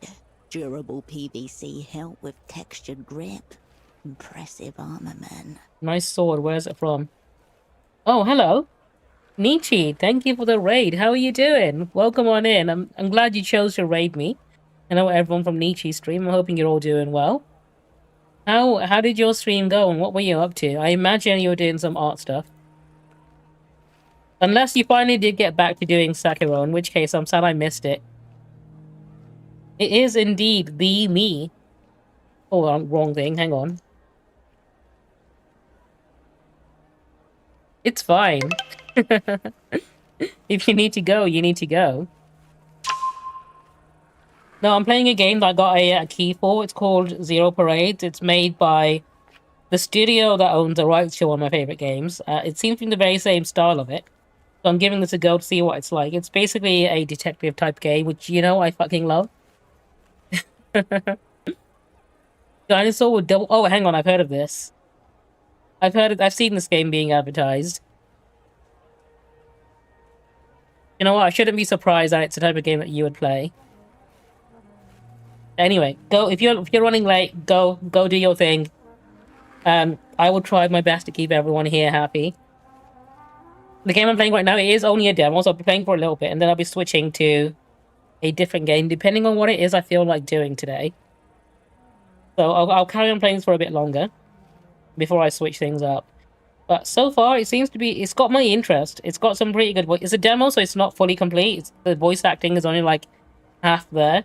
Durable PVC hilt with textured grip. Impressive armament. Nice sword. Where's it from? Oh, hello. Nietzsche, thank you for the raid. How are you doing? Welcome on in. I'm glad you chose to raid me. Hello everyone from Nietzsche's stream. I'm hoping you're all doing well. How did your stream go and what were you up to? I imagine you were doing some art stuff. Unless you finally did get back to doing Sekiro, in which case I'm sad I missed it. It is indeed the me. Oh, wrong thing. Hang on. It's fine. If you need to go, you need to go. No, I'm playing a game that I got a key for. It's called Zero Parades. It's made by the studio that owns the rights to one of my favorite games. It seems to be the very same style of it. So I'm giving this a go to see what it's like. It's basically a detective type game, which, you know, I fucking love. Dinosaur with double... Oh, hang on, I've heard of this. I've seen this game being advertised. You know what? I shouldn't be surprised that it's the type of game that you would play. Anyway, go if you're running late, go do your thing. I will try my best to keep everyone here happy. The game I'm playing right now, it is only a demo, so I'll be playing for a little bit, and then I'll be switching to a different game, depending on what it is I feel like doing today. So I'll carry on playing this for a bit longer before I switch things up. But so far, it seems to be... It's got my interest. It's got some pretty good... It's a demo, so it's not fully complete. The voice acting is only, like, half there.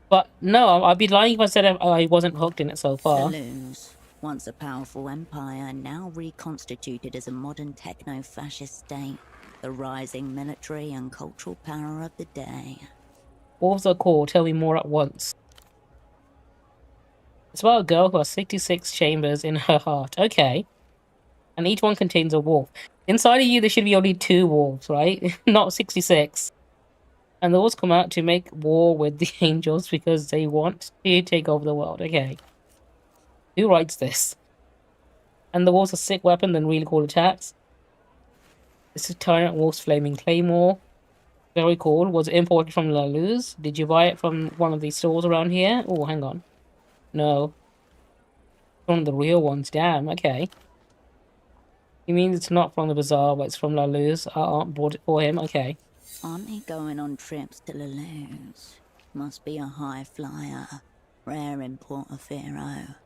But, no, I'd be lying if I said I wasn't hooked in it so far. Thurs, once a powerful empire, now reconstituted as a modern techno-fascist state. The rising military and cultural power of the day. Wolves are cool. Tell me more at once. It's about a girl who has 66 chambers in her heart. Okay. And each one contains a wolf. Inside of you, there should be only 2 wolves, right? Not 66. And the wolves come out to make war with the angels because they want to take over the world. Okay. Who writes this? And the wolves are sick weapon and really cool attacks. This is Tyrant Wolf's Flaming Claymore. Very cool. Was it imported from La Luz? Did you buy it from one of these stores around here? Oh, hang on. No. One of the real ones. Damn, okay. You mean it's not from the bazaar, but it's from La Luz? Our aunt bought it for him? Okay. Aren't they going on trips to La Luz? Must be a high flyer. Rare in Portofino.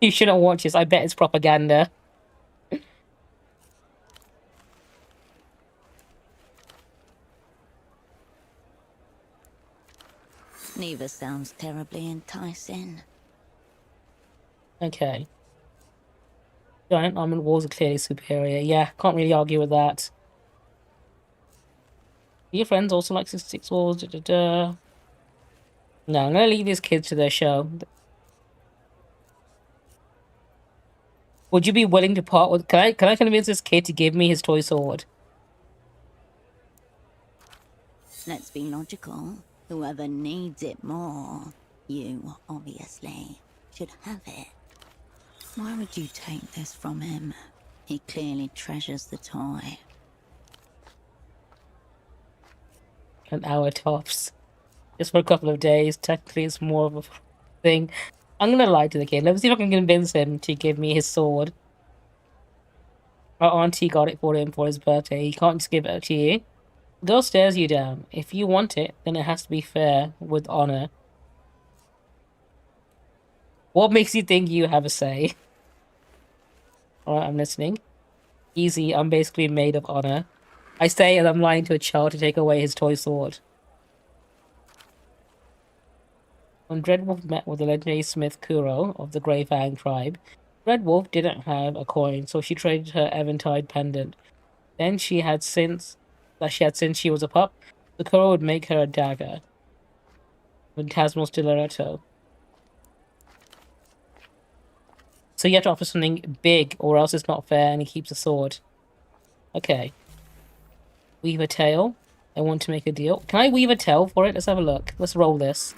You shouldn't watch this. I bet it's propaganda. Neither sounds terribly enticing. Okay. Giant armored walls are clearly superior. Yeah, can't really argue with that. Your friends also like 66 walls. Da, da, da. No, I'm gonna leave these kids to their show. Would you be willing to part with... Can I convince this kid to give me his toy sword? Let's be logical. Whoever needs it more, you, obviously, should have it. Why would you take this from him? He clearly treasures the toy. An hour tops. Just for a couple of days. Technically, it's more of a thing. I'm gonna lie to the kid. Let's see if I can convince him to give me his sword. Our auntie got it for him for his birthday. He can't just give it to you. Girl stares you down. If you want it, then it has to be fair, with honor. What makes you think you have a say? Alright, I'm listening. Easy, I'm basically made of honor. I say as I'm lying to a child to take away his toy sword. When Dreadwolf met with the legendary smith Kuro of the Grey Fang tribe, Dreadwolf didn't have a coin, so she traded her Eventide pendant. Then she had since she was a pup, the Kuro would make her a dagger. Phantasmal Stiletto. So you have to offer something big, or else it's not fair, and he keeps a sword. Okay. Weave a tail. I want to make a deal. Can I weave a tail for it? Let's have a look. Let's roll this.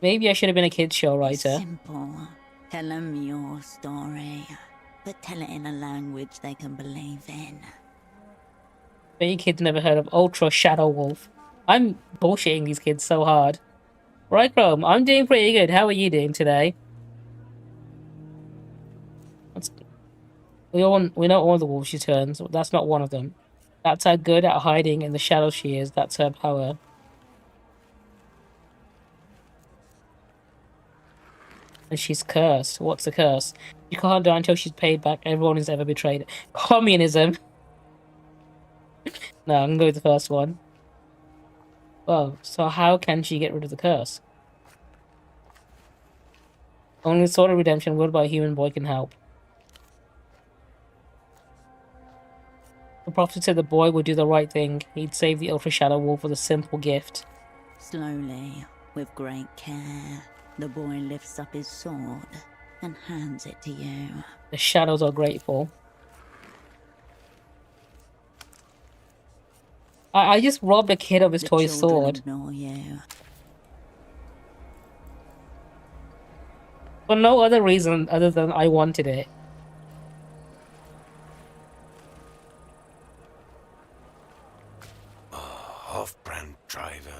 Maybe I should have been a kid's show writer. Simple. Tell them your story, but tell it in a language they can believe in. Bet you kids never heard of Ultra Shadow Wolf. I'm bullshitting these kids so hard. Right, Chrome, I'm doing pretty good. How are you doing today? We know all the wolves she turns. That's not one of them. That's how good at hiding in the shadows she is. That's her power. And she's cursed. What's the curse? You can't die until she's paid back everyone who's ever betrayed. Communism! No, I'm gonna go with the first one. Well, so how can she get rid of the curse? Only the Sword of Redemption wielded by a human boy can help. The prophet said the boy would do the right thing. He'd save the Ultra Shadow Wolf with a simple gift. Slowly, with great care, the boy lifts up his sword and hands it to you. The shadows are grateful. I just robbed a kid of his toy sword. Ignore you. For no other reason other than I wanted it. Off-brand drivers,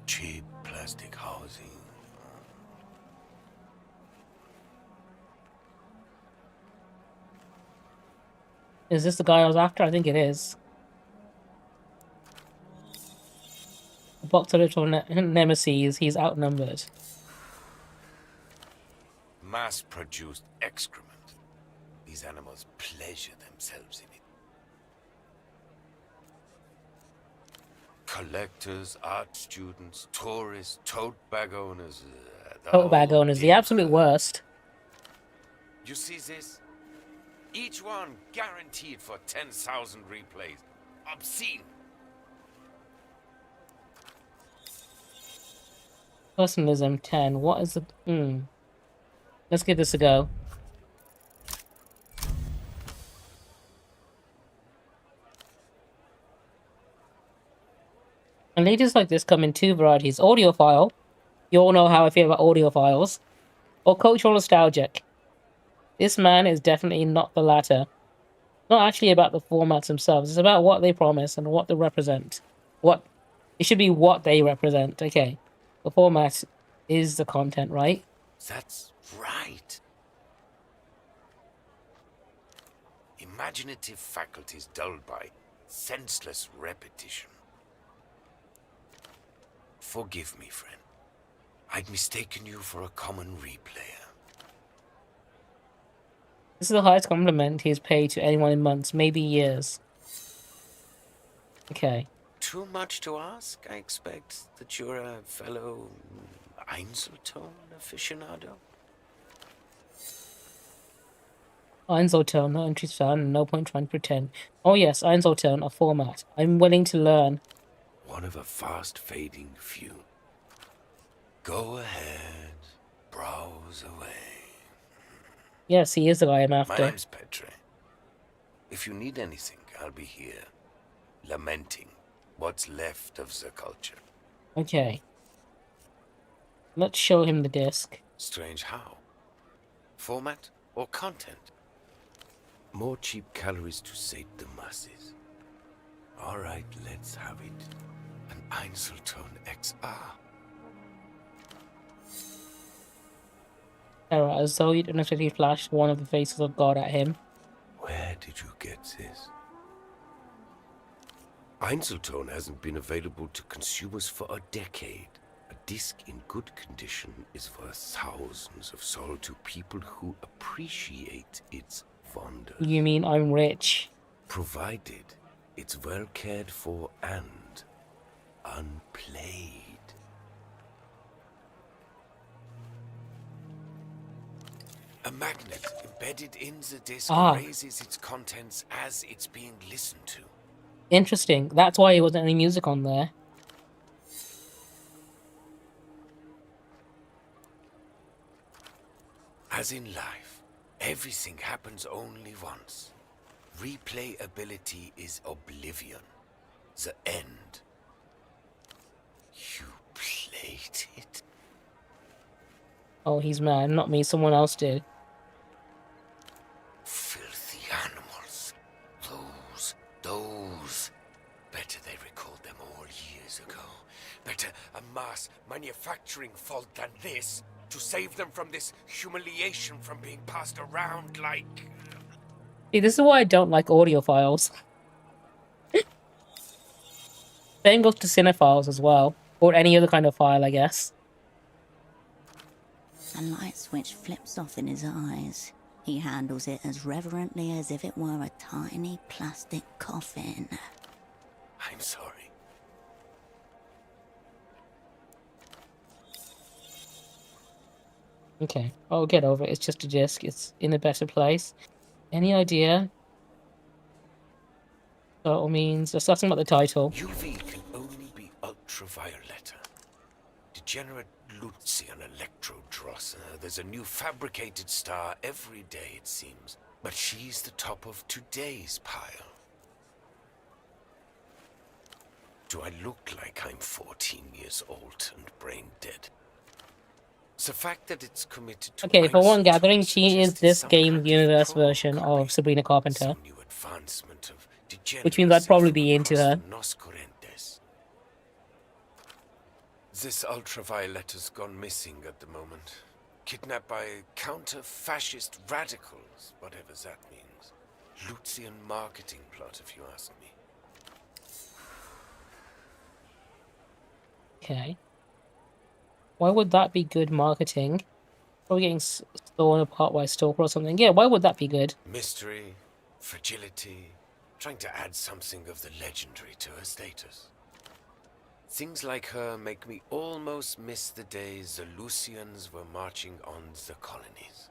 cheap plastic housing. Is this the guy I was after? I think it is. The box of little nemesis, he's outnumbered. Mass-produced excrement. These animals pleasure themselves in it. Collectors, art students, tourists, tote bag owners. Tote bag owners, the absolute worst. You see this? Each one guaranteed for 10,000 replays. Obscene. Personalism 10. What is the... Let's give this a go. And leaders like this come in two varieties. Audiophile. You all know how I feel about audiophiles. Or cultural nostalgic. This man is definitely not the latter. Not actually about the formats themselves. It's about what they promise and what they represent. It should be what they represent. Okay. The format is the content, right? That's right. Imaginative faculties dulled by senseless repetition. Forgive me, friend. I'd mistaken you for a common replayer. This is the highest compliment he's paid to anyone in months, maybe years. Okay. Too much to ask, I expect that you're a fellow Einzelton aficionado? Einzelton, no entries found, no point trying to pretend. Oh yes, Einzelton, a format. I'm willing to learn. One of a fast-fading few. Go ahead, browse away. Yes, he is the guy I'm after. My name's Petre. If you need anything, I'll be here, lamenting what's left of the culture. Okay. Let's show him the disc. Strange how? Format or content? More cheap calories to sate the masses. All right, let's have it. An Einzelton XR. Alright, as though you'd unexpectedly flashed one of the faces of God at him. Where did you get this? Einzelton hasn't been available to consumers for a decade. A disc in good condition is worth thousands of soul to people who appreciate its wonders. You mean I'm rich? Provided it's well cared for and unplayed. A magnet embedded in the disc raises its contents as it's being listened to. Interesting. That's why there wasn't any music on there. As in life, everything happens only once. Replayability is oblivion. The end. You played it? Oh, he's mad. Not me. Someone else did. Filthy animals. Those. Better they recalled them all years ago. Better a mass manufacturing fault than this to save them from this humiliation from being passed around like... See, this is why I don't like audio files. Same goes to cinephiles as well. Or any other kind of file, I guess. A light switch flips off in his eyes. He handles it as reverently as if it were a tiny plastic coffin. I'm sorry. Okay, I'll get over it. It's just a disc. It's in a better place. Any idea? Title means... There's something about the title. UV can only be ultraviolet. Degenerate Lucian Electrodross. There's a new fabricated star every day, it seems. But she's the top of today's pile. Do I look like I'm 14 years old and brain dead? The fact that it's committed to... Okay, for one gathering, she is this game's universe version of Sabrina Carpenter. New advancement of Which means I'd probably be into her. This ultraviolet has gone missing at the moment. Kidnapped by counter-fascist radicals, whatever that means. Lucian marketing plot, if you ask me. Okay. Why would that be good marketing? Probably getting torn apart by a stalker or something. Yeah, why would that be good? Mystery, fragility, trying to add something of the legendary to her status. Things like her make me almost miss the days the Lucians were marching on the colonies.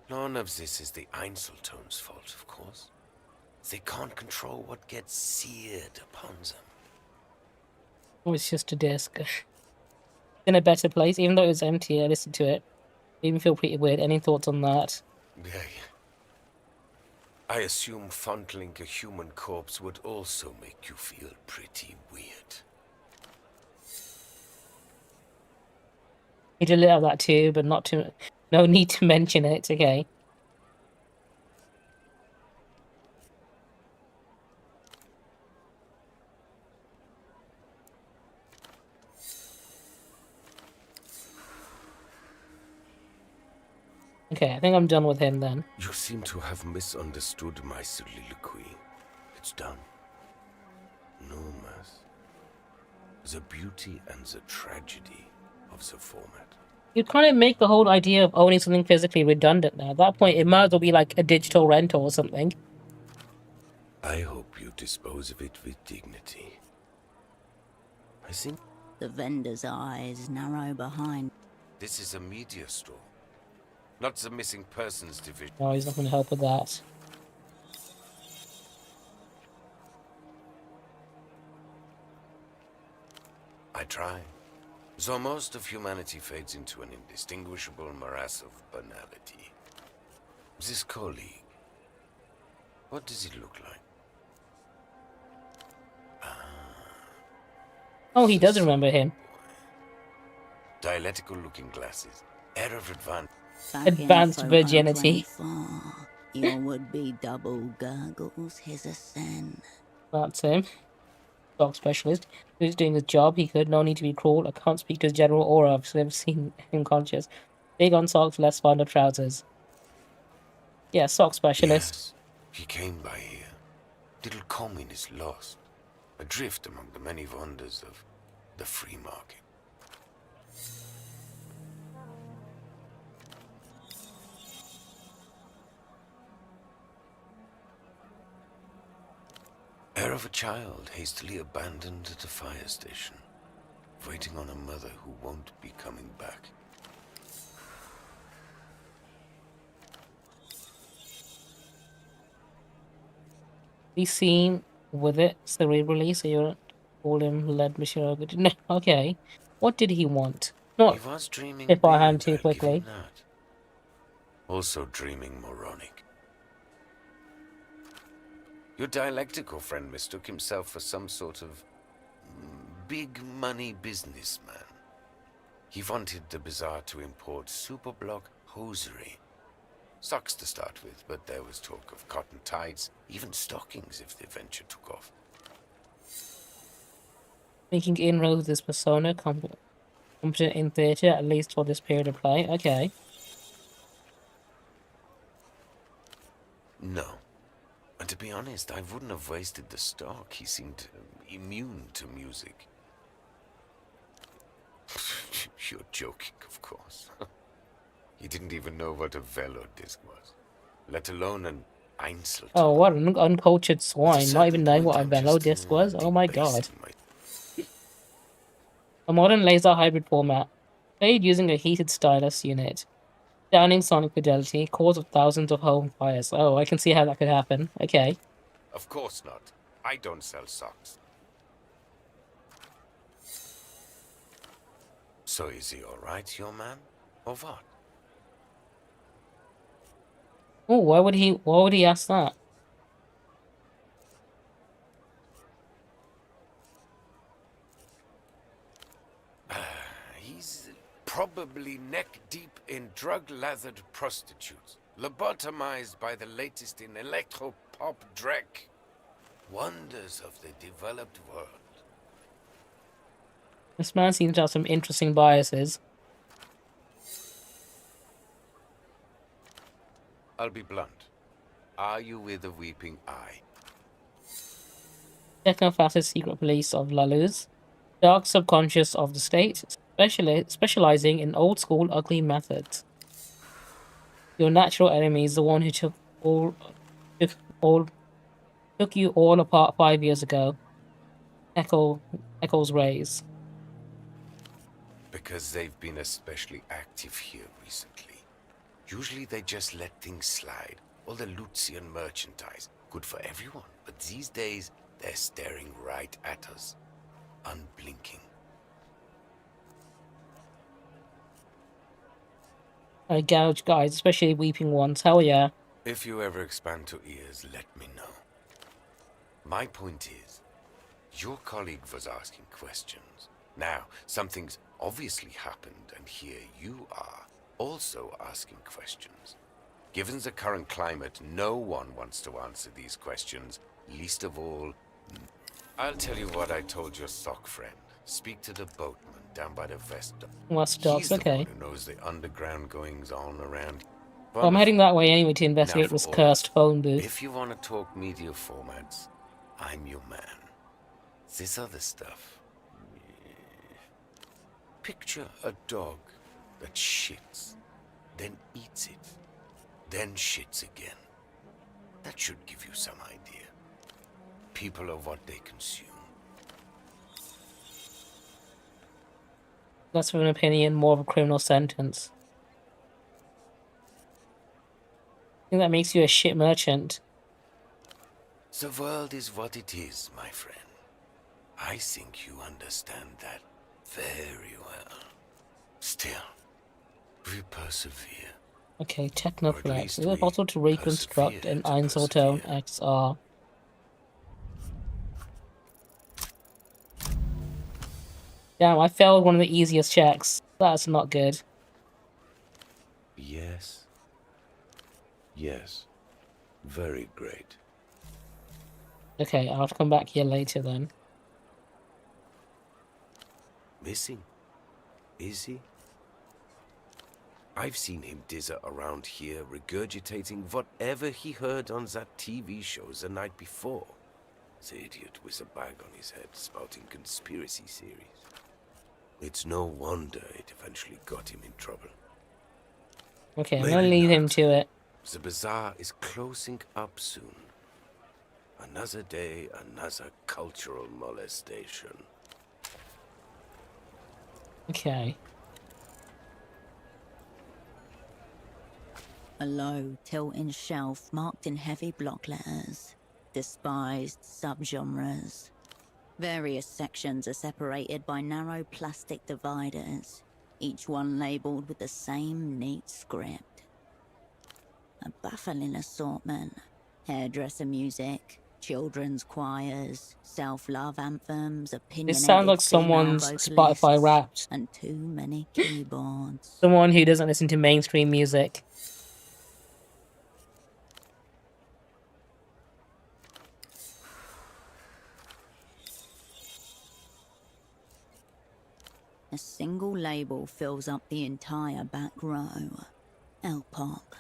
None of this is the Einzeltones' fault, of course. They can't control what gets seared upon them. Oh, it's just a disc. In a better place, even though it was empty, I listened to it. It even feel pretty weird. Any thoughts on that? Yeah. I assume fondling a human corpse would also make you feel pretty weird. You did a little of that too, but not to... No need to mention it, okay? Okay, I think I'm done with him then. You seem to have misunderstood my soliloquy. It's done. No mass. The beauty and the tragedy of the format. You kind of make the whole idea of owning something physically redundant now. At that point, it might as well be like a digital rental or something. I hope you dispose of it with dignity. I think... The vendor's eyes narrow behind. This is a media store. Not the missing persons division. No, he's not going to help with that. I try. So most of humanity fades into an indistinguishable morass of banality. This colleague, what does he look like? Oh, he does remember him. Dialectical-looking glasses. Air of advantage. Advanced virginity. Your would-be double gurgles his ascent. That's him. Dog specialist. Who's doing his job? He could. No need to be cruel. I can't speak to his general aura. I've never seen him conscious. Big on socks, less fond of trousers. Yeah, sock specialist. Yes, he came by here. Little communist lost. Adrift among the many wonders of the free market. of a child hastily abandoned at a fire station, waiting on a mother who won't be coming back. Be seen with it cerebrally, so you're call him led Michelle. No, okay. What did he want? Not He was dreaming tip our big, hand too I'll give him quickly. that. Also dreaming moronic. Your dialectical friend mistook himself for some sort of big money businessman. He wanted the bazaar to import superblock hosiery. Socks to start with, but there was talk of cotton tights, even stockings if the venture took off. Making inroads with this persona, competent in theatre, at least for this period of play. Okay. No. And to be honest, I wouldn't have wasted the stock. He seemed immune to music. You're joking, of course. He didn't even know what a velo disc was, let alone an Einzel. Oh, what an uncultured swine, not even knowing what a velo disc was? Oh my god. A modern laser hybrid format, played using a heated stylus unit. Downing sonic fidelity, cause of thousands of home fires. Oh, I can see how that could happen. Okay. Of course not. I don't sell socks. So is he alright, your man? Or what? Oh, why would he ask that? He's probably neck-deep in drug-lathered prostitutes, lobotomized by the latest in electro-pop dreck. Wonders of the developed world. This man seems to have some interesting biases. I'll be blunt. Are you with a weeping eye? Techno-fascist secret police of La Luz. Dark subconscious of the state, specializing in old-school ugly methods. Your natural enemy is the one who took you all apart 5 years ago. Echoes raise. Because they've been especially active here recently. Usually they just let things slide. All the Lucian merchandise. Good for everyone. But these days, they're staring right at us. Unblinking. I gouge guys, especially weeping ones. Hell yeah. If you ever expand to ears, let me know. My point is, your colleague was asking questions. Now, something's obviously happened, and here you are, also asking questions. Given the current climate, no one wants to answer these questions, least of all... I'll tell you what I told your sock friend. Speak to the boatman down by the Vest Dock. West Docks, He's the okay. one who knows the underground goings-on around. Well, I'm heading that way anyway to investigate this cursed phone booth. If you want to talk media formats, I'm your man. This other stuff... Picture a dog that shits, then eats it, then shits again. That should give you some idea. People are what they consume. Less of an opinion, more of a criminal sentence. I think that makes you a shit merchant. The world is what it is, my friend. I think you understand that very well. Still, we persevere. Okay, Technoflex. Is it possible to reconstruct an Einzeltone XR? Damn, I failed one of the easiest checks. That's not good. Yes. Yes. Very great. Okay, I'll come back here later then. Missing? Is he? I've seen him dizzer around here, regurgitating whatever he heard on that TV show the night before. The idiot with a bag on his head, spouting conspiracy theories. It's no wonder it eventually got him in trouble. Okay, I'm gonna leave him to it. The bazaar is closing up soon. Another day, another cultural molestation. Okay. A low, tilting shelf marked in heavy block letters. Despised subgenres. Various sections are separated by narrow plastic dividers, each one labelled with the same neat script. A baffling assortment. Hairdresser music, children's choirs, self-love anthems, This sounds like opinionated female someone's Spotify vocalists, Wrapped. and too many keyboards. Someone who doesn't listen to mainstream music. A single label fills up the entire back row. L-pop.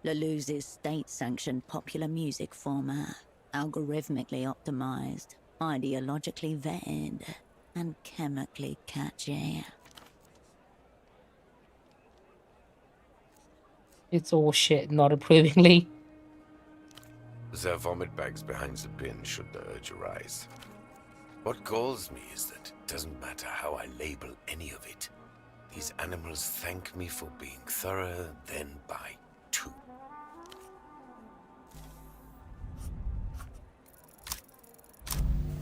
Lalouse's state-sanctioned popular music format. Algorithmically optimized, ideologically vetted, and chemically catchy. It's all shit, not approvingly. There are vomit bags behind the bin should the urge arise. What galls me is that it doesn't matter how I label any of it. These animals thank me for being thorough, then buy two.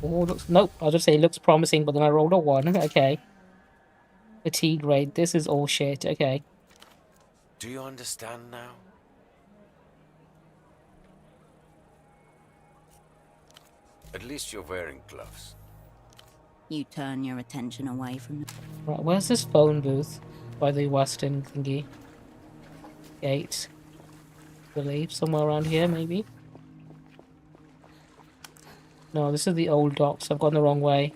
Oh, looks, nope, I'll just say it looks promising, but then I rolled a 1. Okay. Fatigue rate. This is all shit. Okay. Do you understand now? At least you're wearing gloves. You turn your attention away from the Right, where's this phone booth? By the western thingy. Gate. Believe somewhere around here, maybe? No, this is the old docks. I've gone the wrong way.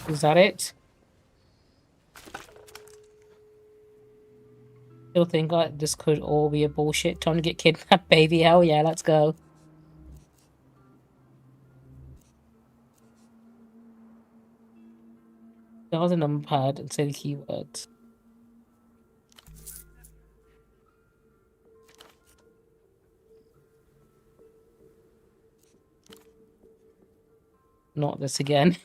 Is that it? Still think this could all be a bullshit. Trying to get kidnapped, baby. Hell yeah, let's go. Dial the number pad and say the keywords. Not this again.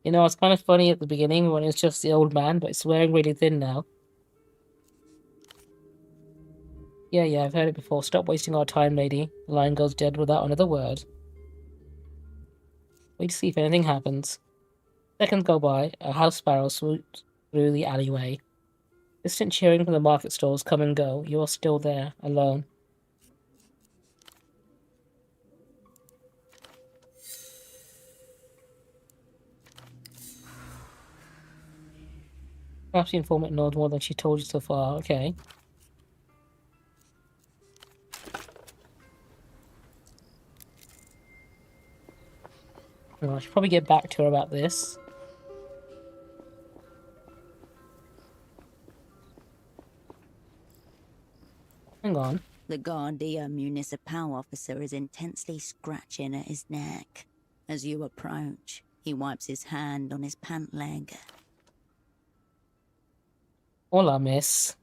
You know, it's kind of funny at the beginning when it's just the old man, but it's wearing really thin now. Yeah, I've heard it before. Stop wasting our time, lady. The line goes dead without another word. Wait to see if anything happens. Seconds go by. A house sparrow swoops through the alleyway. Distant cheering from the market stalls come and go. You're still there, alone. Perhaps the informant knows more than she told you so far. Okay. Well, I should probably get back to her about this. Hang on. The Guardia Municipal officer is intensely scratching at his neck. As you approach, he wipes his hand on his pant leg. Hola, miss.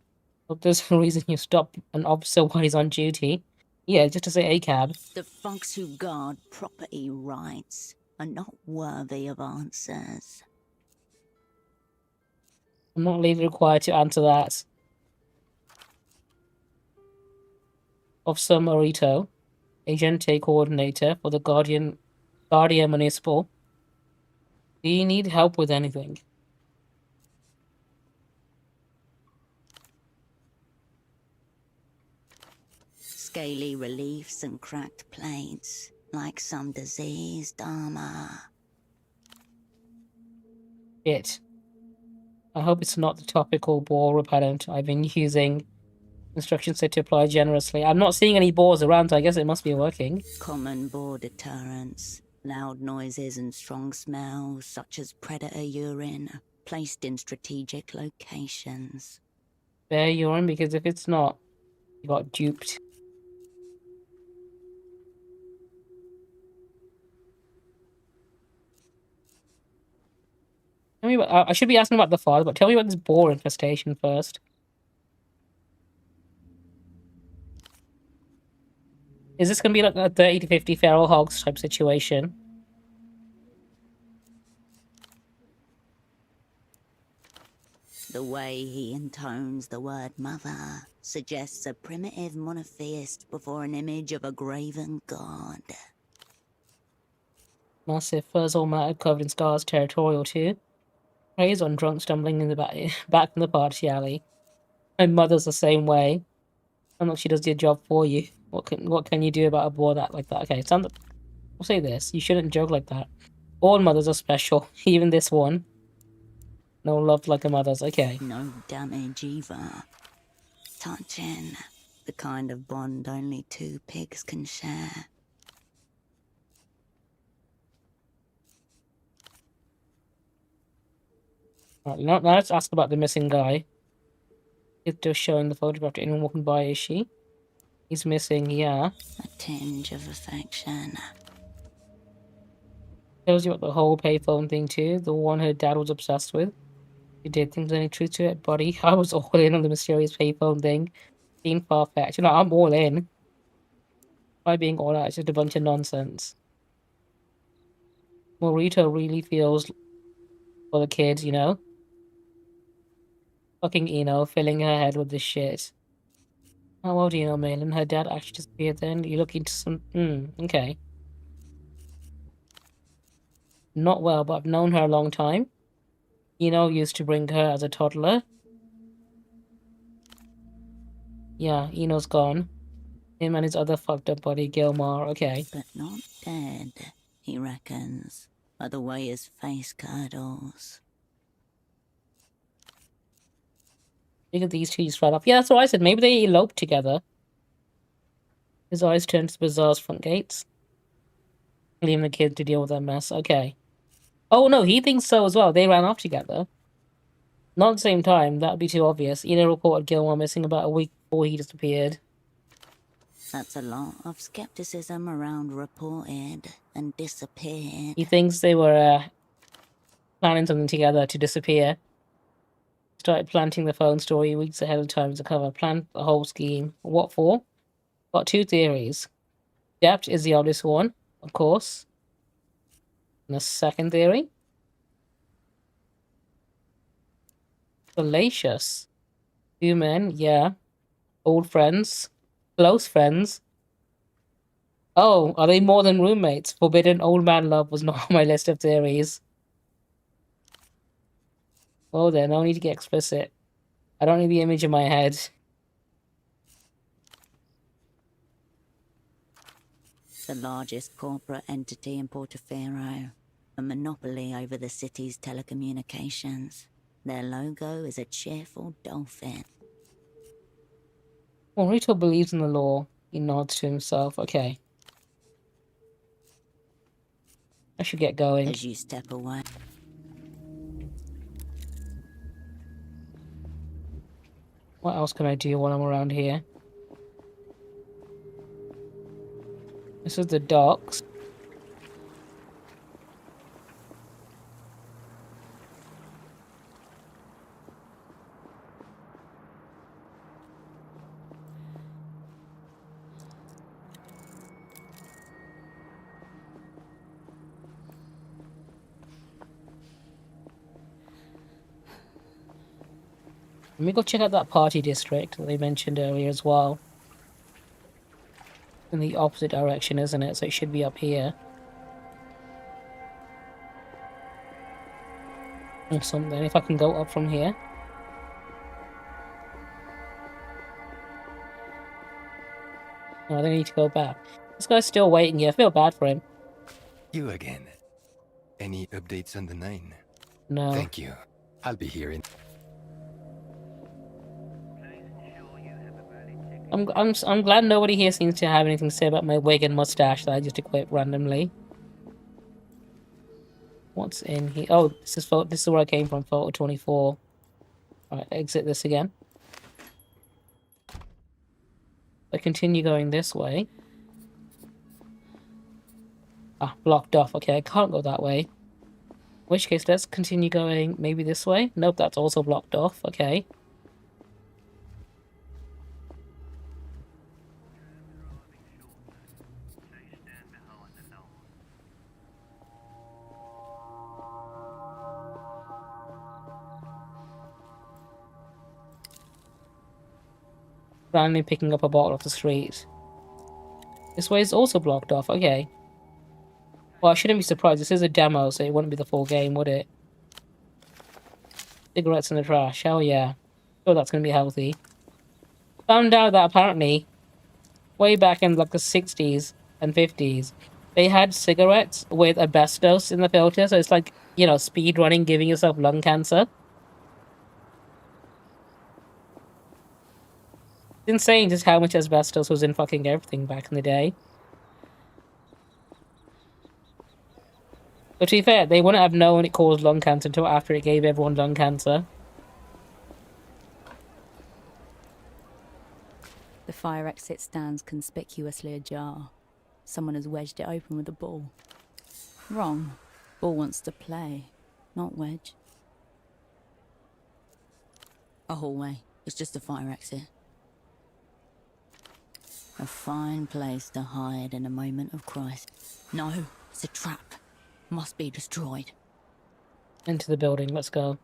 Hope there's a reason you stop an officer while he's on duty. Yeah, just to say ACAB. The folks who guard property rights are not worthy of answers. I'm not legally required to answer that. Officer Morito, Agente Coordinator for the Guardia Municipal. Do you need help with anything? Scaly reliefs and cracked plates, like some diseased armor. Shit. I hope it's not the topical bore repellent I've been using. Instructions said to apply generously. I'm not seeing any boars around, so I guess it must be working. Common boar deterrents. Loud noises and strong smells, such as predator urine, placed in strategic locations. Bear urine, because if it's not, you got duped. Tell me about, I should be asking about the father, but tell me about this boar infestation first. Is this going to be like a 30 to 50 feral hogs type situation? The way he intones the word mother suggests a primitive monotheist before an image of a graven god. Massive furs all matted, covered in scars, territorial too. Preys on drunk stumbling in the back from the party alley. My mother's the same way. I'm not she does your job for you. What can you do about a boar like that? Okay, I'll say this. You shouldn't joke like that. All mothers are special, even this one. No love like a mother's. Okay. No damage either. Touching. The kind of bond only two pigs can share. Alright, now let's ask about the missing guy. It's just showing the photograph to anyone walking by, is she? He's missing, yeah. A tinge of affection. Tells you about the whole payphone thing too. The one her dad was obsessed with. You did think there's any truth to it, buddy? I was all in on the mysterious payphone thing. Being far-fetched. You know, I'm all in. By being all out, it's just a bunch of nonsense. Morita really feels for the kids, you know? Fucking Eno, filling her head with this shit. How well do you know, Malin? Her dad actually disappeared then? You look into some... okay. Not well, but I've known her a long time. Eno used to bring her as a toddler. Yeah, Eno's gone. Him and his other fucked up buddy, Gilmar, okay. But not dead, he reckons, by the way his face curdles. Look at these two just right off. Yeah, that's what I said. Maybe they eloped together. His eyes turned to the bazaar's front gates. Leaving the kid to deal with that mess. Okay. Oh, no, he thinks so as well. They ran off together. Not at the same time. That would be too obvious. Eno reported Gilmore missing about a week before he disappeared. That's a lot of skepticism around reported and disappeared. He thinks they were planning something together to disappear. Started planting the phone story weeks ahead of time to cover. Planned the whole scheme. What for? Got two theories. Depth is the obvious one, of course. And the second theory? Fallacious. Two men, yeah. Old friends. Close friends. Oh, are they more than roommates? Forbidden old man love was not on my list of theories. Oh, then, no need to get explicit. I don't need the image in my head. The largest corporate entity in Portofino. A monopoly over the city's telecommunications. Their logo is a cheerful dolphin. Well, Rito believes in the law. He nods to himself. Okay. I should get going. As you step away. What else can I do while I'm around here? This is the docks. Let me go check out that party district that they mentioned earlier as well. In the opposite direction, isn't it? So it should be up here. Or something, if I can go up from here. Oh, they need to go back. This guy's still waiting here. I feel bad for him. You again. Any updates on the 9? No. Thank you. I'll be here in... I'm glad nobody here seems to have anything to say about my wig and mustache that I just equip randomly. What's in here? Oh, this is where I came from, photo 24. Alright, exit this again. I continue going this way. Ah, blocked off. Okay, I can't go that way. which case, let's continue going maybe this way. Nope, that's also blocked off. Okay. Randomly picking up a bottle off the street. This way is also blocked off. Okay. Well, I shouldn't be surprised. This is a demo, so it wouldn't be the full game, would it? Cigarettes in the trash. Hell yeah. Sure, that's going to be healthy. Found out that apparently, way back in like the 60s and 50s, they had cigarettes with asbestos in the filter. So it's like, you know, speed running, giving yourself lung cancer. It's insane just how much asbestos was in fucking everything back in the day. But to be fair, they wouldn't have known it caused lung cancer until after it gave everyone lung cancer. The fire exit stands conspicuously ajar. Someone has wedged it open with a ball. Wrong. Ball wants to play, not wedge. A hallway. It's just a fire exit. A fine place to hide in a moment of crisis. No, it's a trap. Must be destroyed. Into the building, let's go.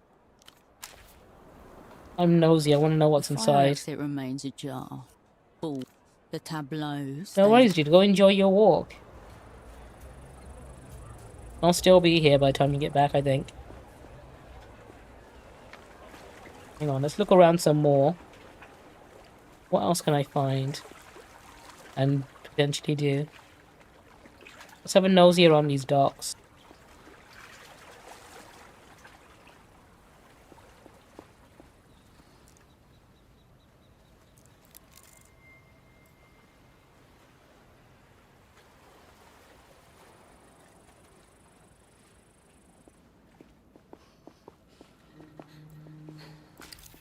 I'm nosy, I want to know what's The fire inside. exit remains ajar. Ball. The tableaus. No worries, dude. Go enjoy your walk. I'll still be here by the time you get back, I think. Hang on, let's look around some more. What else can I find? And potentially do. Let's have a nosy around these docks.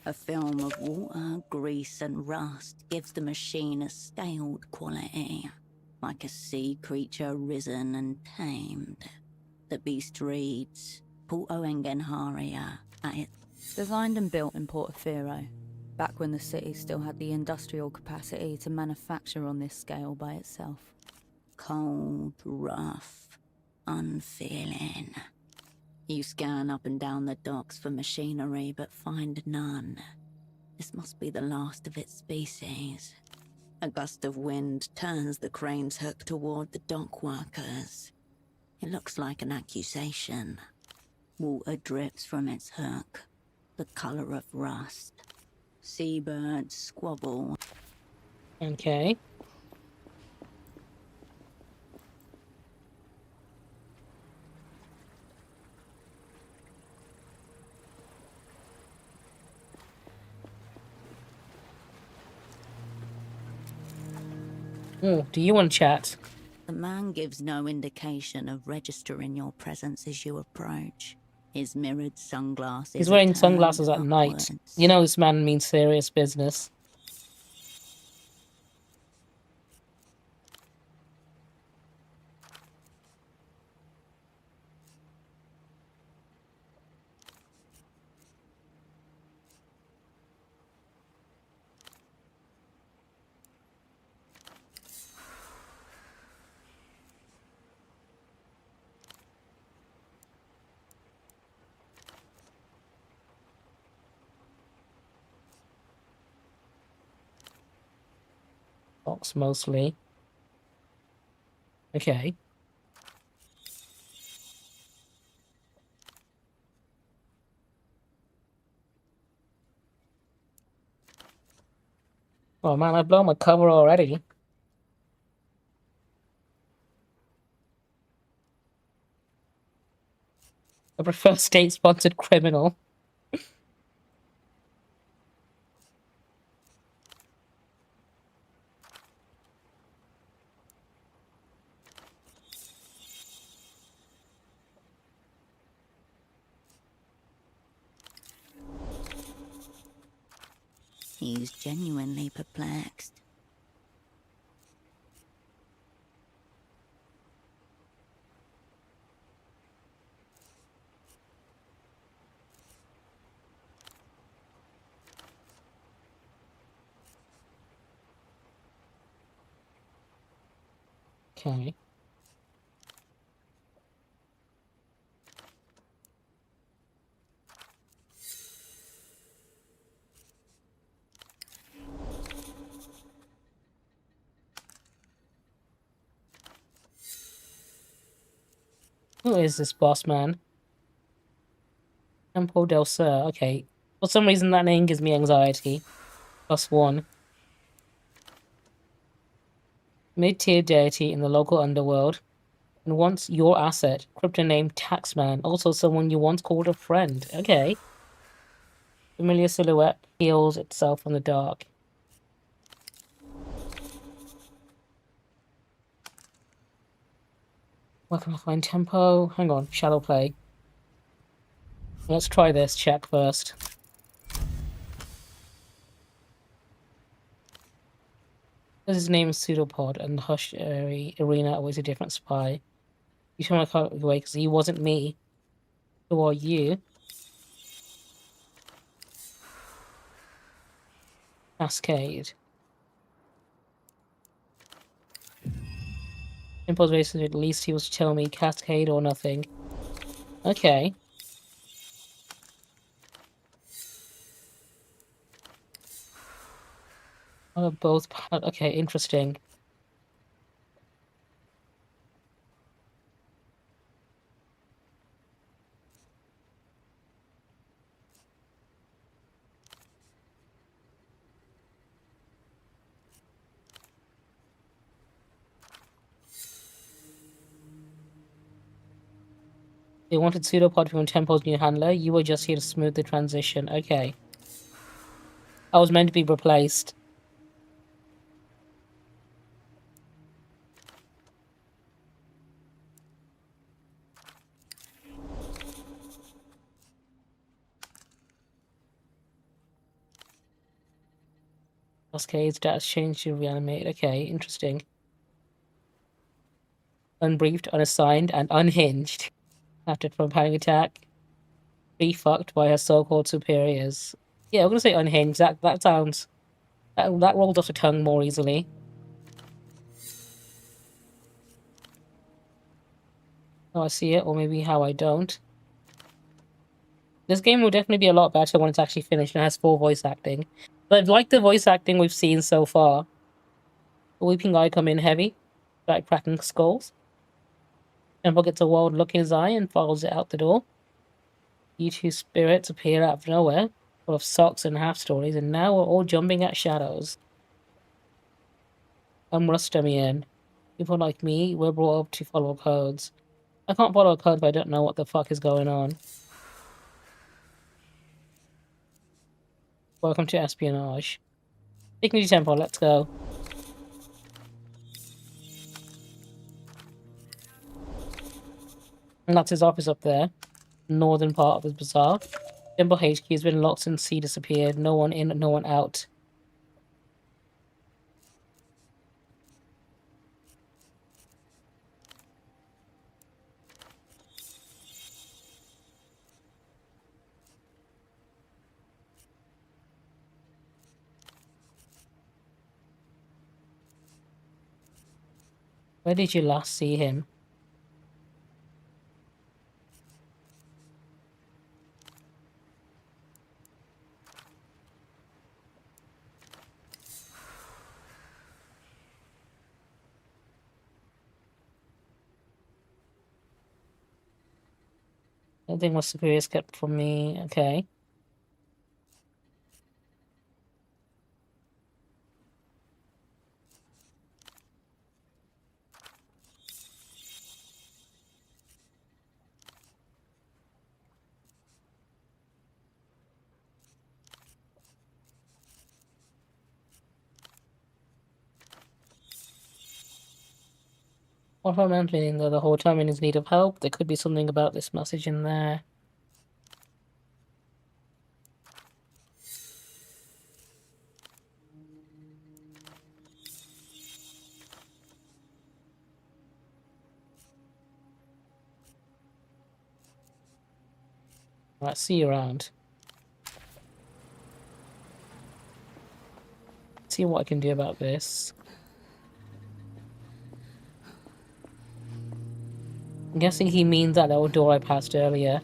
A film of water, grease and rust gives the machine a scaled quality, like a sea creature risen and tamed. The beast reads, Porto Engenharia at it. Designed and built in Portofino, back when the city still had the industrial capacity to manufacture on this scale by itself. Cold, rough, unfeeling. You scan up and down the docks for machinery, but find none. This must be the last of its species. A gust of wind turns the crane's hook toward the dock workers. It looks like an accusation. Water drips from its hook, the color of rust. Seabirds squabble. Okay. Oh, do you want to chat? The man gives no indication of registering your presence as you approach. His mirrored sunglasses. He's wearing sunglasses at night. You know this man means serious business. Box mostly. Okay. Oh man, I've blown my cover already. I prefer state-sponsored criminal. He's genuinely perplexed. Okay. Who is this boss man? Temple del Sur. Okay. For some reason, that name gives me anxiety. +1. Mid-tier deity in the local underworld. And once your asset, crypto name Taxman. Also someone you once called a friend. Okay. Familiar silhouette heals itself from the dark. Where can I find tempo? Hang on, shallow play. Let's try this check first. His name is Pseudopod, and the Hush Arena awaits a different spy. You told my car away because he wasn't me. Who are you? Cascade. Impulse basically, at least he was to tell me Cascade or nothing. Okay. Both. Okay, interesting. They wanted Pseudopod from Tempo's new handler. You were just here to smooth the transition. Okay. I was meant to be replaced. Cascade's status changed to reanimate. Okay, interesting. Unbriefed, unassigned, and unhinged. After from panic attack. Be-fucked by her so-called superiors. Yeah, I'm gonna say unhinged. That sounds... That rolls off the tongue more easily. How I see it, or maybe how I don't. This game will definitely be a lot better when it's actually finished and has full voice acting. But I've liked the voice acting we've seen so far. The weeping eye come in heavy, like cracking skulls. Temple gets a wild look in his eye and follows it out the door. You two spirits appear out of nowhere, full of socks and half-stories, and now we're all jumping at shadows. I'm Rustamian. People like me, we're brought up to follow codes. I can't follow a code if I don't know what the fuck is going on. Welcome to espionage. Dignity Temple, let's go. And that's his office up there. Northern part of his bazaar. Temple HQ has been locked since he disappeared. No one in, no one out. Where did you last see him? Nothing was superiors kept from me. Okay. What if I'm mentioning that the whole time in his need of help? There could be something about this message in there. Alright, see you around. See what I can do about this. I'm guessing he means that little door I passed earlier.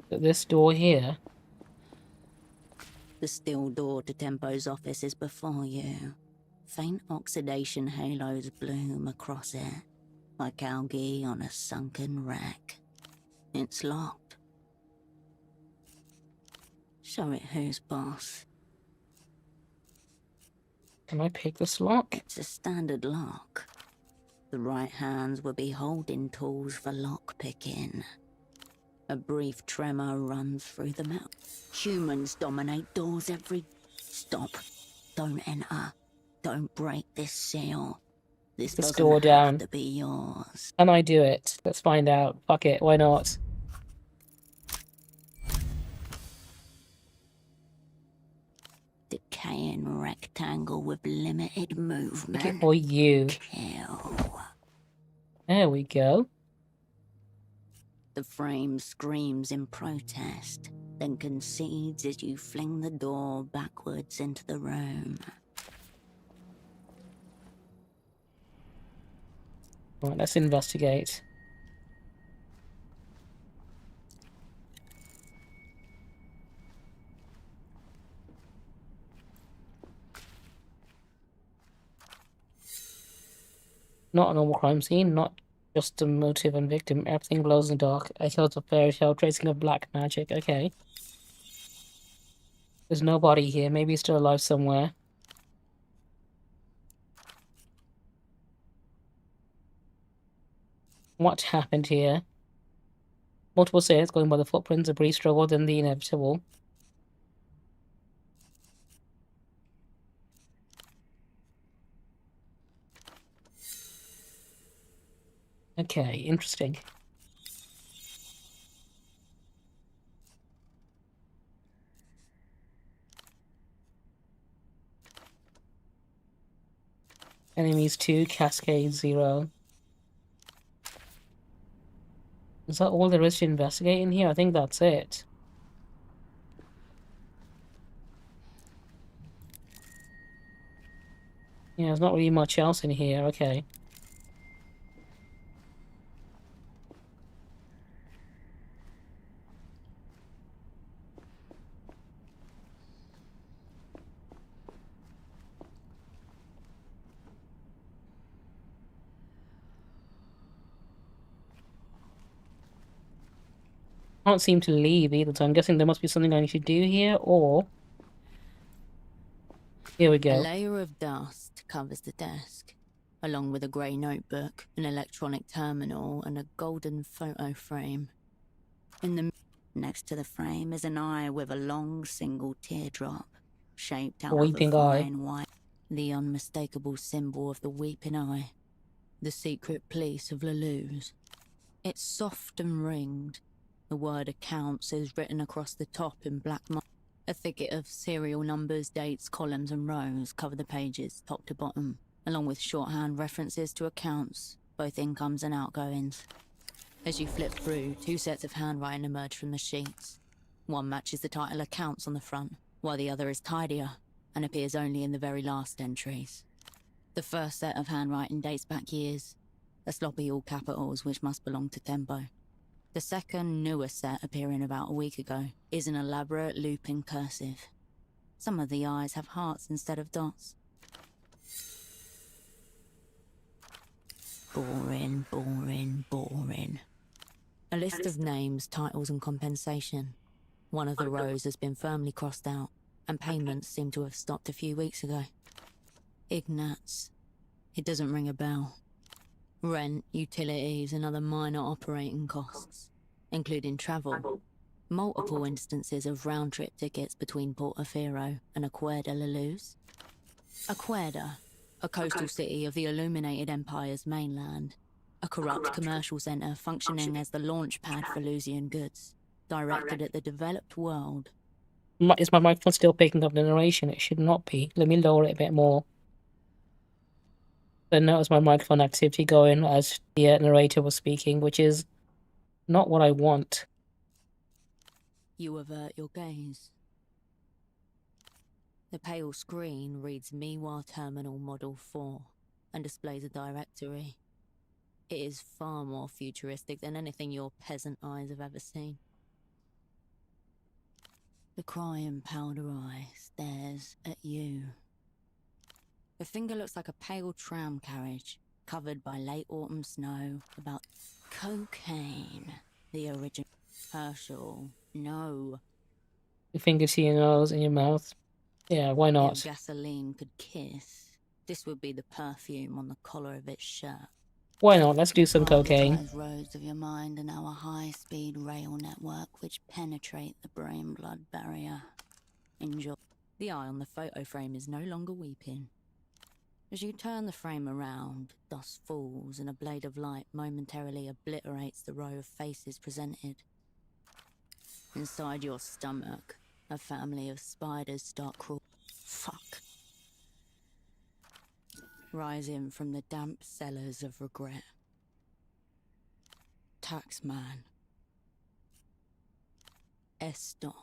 But this door here. The steel door to Tempo's office is before you. Faint oxidation halos bloom across it, like algae on a sunken wreck. It's locked. Show it who's boss. Can I pick this lock? It's a standard lock. The right hands would be holding tools for lock-picking. A brief tremor runs through the metal. Humans dominate doors every... Stop. Don't enter. Don't break this seal. This doesn't door have down. to be yours. Can I do it? Let's find out. Fuck it, why not? Decaying rectangle with limited movement. Look at for you. Kill. There we go. The frame screams in protest, then concedes as you fling the door backwards into the room. Right, let's investigate. Not a normal crime scene, not just a motive and victim. Everything glows in the dark. Echoes of fairy tale, tracing of black magic. Okay. There's nobody here. Maybe he's still alive somewhere. What happened here? Multiple stairs going by the footprints, a brief struggle, then the inevitable. Okay, interesting. Enemies 2, Cascade 0. Is that all there is to investigate in here? I think that's it. Yeah, there's not really much else in here. Okay. Can't seem to leave either, so I'm guessing there must be something I need to do here, or... Here we go. A layer of dust covers the desk, along with a grey notebook, an electronic terminal, and a golden photo frame. In the next to the frame is an eye with a long single teardrop, shaped out Weeping of a eye. fine white, the unmistakable symbol of the weeping eye, the secret police of Lelou's. It's soft and ringed. The word accounts is written across the top in black mark. A thicket of serial numbers, dates, columns and rows cover the pages, top to bottom, along with shorthand references to accounts, both incomes and outgoings. As you flip through, two sets of handwriting emerge from the sheets. One matches the title accounts on the front, while the other is tidier and appears only in the very last entries. The first set of handwriting dates back years, a sloppy all capitals which must belong to Tempo. The second, newer set, appearing about a week ago, is an elaborate looping cursive. Some of the eyes have hearts instead of dots. Boring, boring, boring. A list of names, titles and compensation. One of the rows has been firmly crossed out, and payments seem to have stopped a few weeks ago. Ignatz. It doesn't ring a bell. Rent, utilities and other minor operating costs, including travel. Multiple instances of round-trip tickets between Portofino and Acuerda Lelou's. Acuerda, a coastal city of the illuminated empire's mainland. A corrupt commercial centre functioning as the launch pad for Lusian goods, directed at the developed world. Is my microphone still picking up the narration? It should not be. Let me lower it a bit more. I noticed my microphone activity going as the narrator was speaking, which is not what I want. You avert your gaze. The pale screen reads Miwa Terminal Model 4 and displays a directory. It is far more futuristic than anything your peasant eyes have ever seen. The crying powder eye stares at you. The finger looks like a pale tram carriage, covered by late autumn snow, about cocaine. The original. Herschel, no. Your finger to your nose and your mouth. Yeah, why not? If gasoline could kiss, this would be the perfume on the collar of its shirt. Why not? Let's do some cocaine. Privatized roads of your mind are now a high-speed rail network which penetrate the brain-blood barrier. Enjoy. The eye on the photo frame is no longer weeping. As you turn the frame around, dust falls and a blade of light momentarily obliterates the row of faces presented. Inside your stomach, a family of spiders start crawling. Fuck. Rising from the damp cellars of regret. Taxman. Estoc.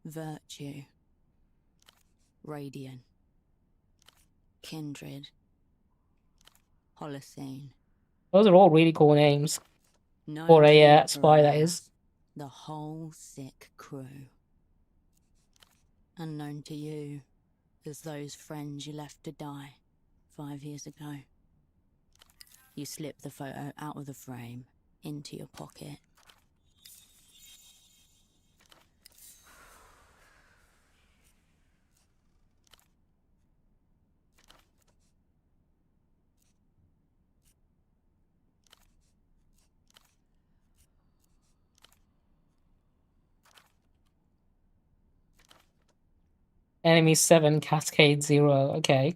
Virtue. Radiant. Kindred. Holocene. Those are all really cool names. No For a spy, that is. The whole sick crew. Unknown to you, as those friends you left to die 5 years ago. You slip the photo out of the frame, into your pocket. Enemy 7, Cascade 0. Okay.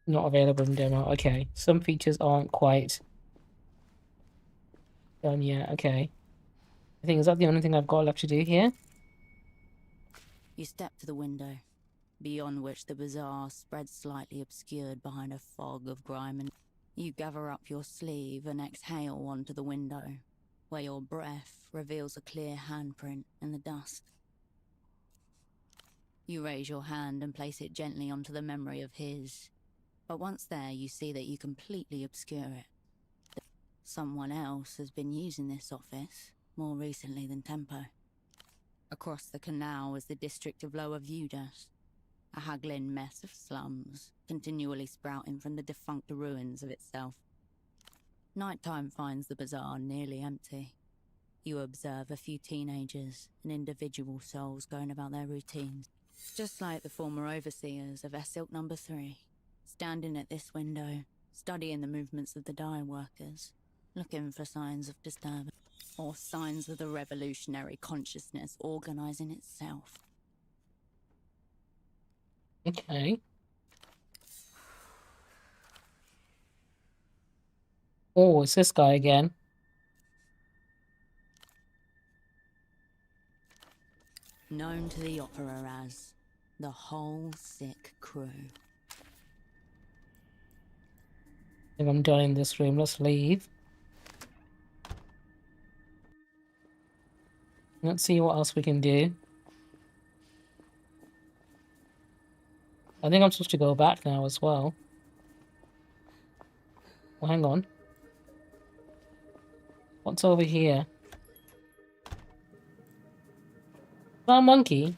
Not available in demo. Okay. Some features aren't quite done yet. Okay. I think, is that the only thing I've got left to do here? You step to the window, beyond which the bazaar spreads slightly obscured behind a fog of grime and... You gather up your sleeve and exhale onto the window, where your breath reveals a clear handprint in the dust. You raise your hand and place it gently onto the memory of his, but once there you see that you completely obscure it. Someone else has been using this office more recently than Tempo. Across the canal is the district of Lower Vudas, a haggling mess of slums, continually sprouting from the defunct ruins of itself. Nighttime finds the bazaar nearly empty. You observe a few teenagers and individual souls going about their routines. Just like the former overseers of Silk Number 3, standing at this window, studying the movements of the dye workers, looking for signs of disturbance, or signs of the revolutionary consciousness organizing itself. Okay. Oh, it's this guy again. Known to the opera as the whole sick crew. I think I'm done in this room. Let's leave. Let's see what else we can do. I think I'm supposed to go back now as well. Well, hang on. What's over here? Is that a monkey?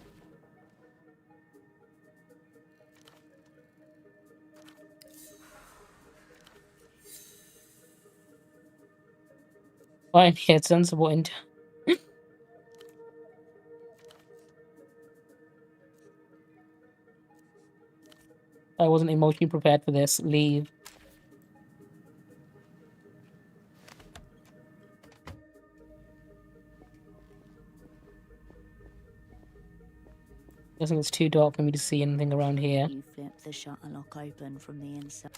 Fine, yeah, it's sensible and I wasn't emotionally prepared for this. Leave. I think it's too dark for me to see anything around here. You flip the shutter lock open from the inside.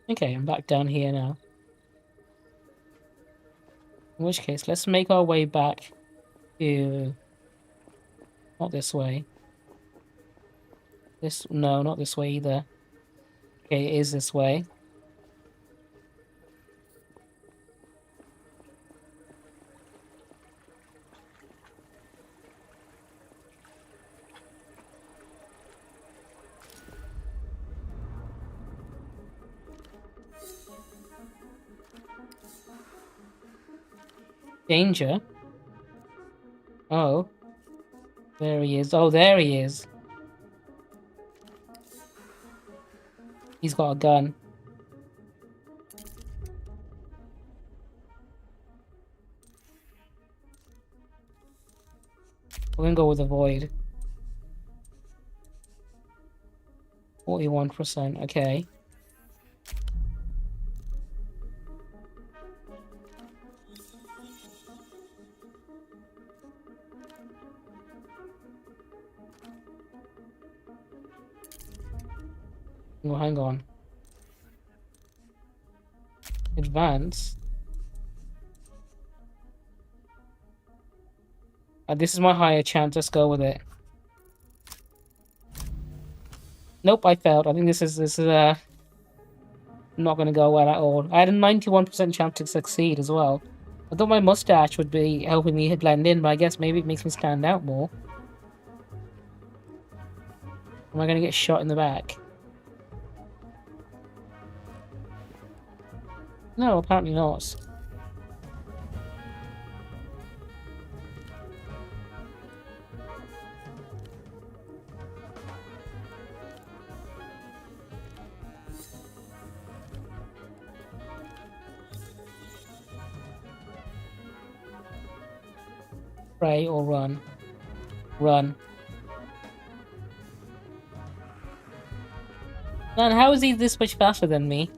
Okay, I'm back down here now. In which case, let's make our way back to Not this way. No, not this way either. Okay, it is this way. Danger? Oh. There he is. Oh, there he is. He's got a gun. We're gonna go with the void. 41%, okay. Oh, hang on. Advance. This is my higher chance. Let's go with it. Nope, I failed. I think this is not gonna go well at all. I had a 91% chance to succeed as well. I thought my mustache would be helping me blend in, but I guess maybe it makes me stand out more. Am I gonna get shot in the back? No, apparently not. Pray or run. Run. Man, how is he this much faster than me?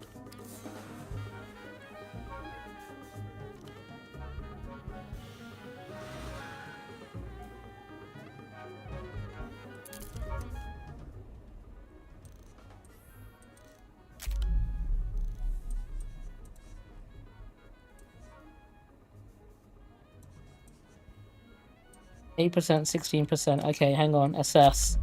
Eight %, 16%. Okay, hang on. Assess.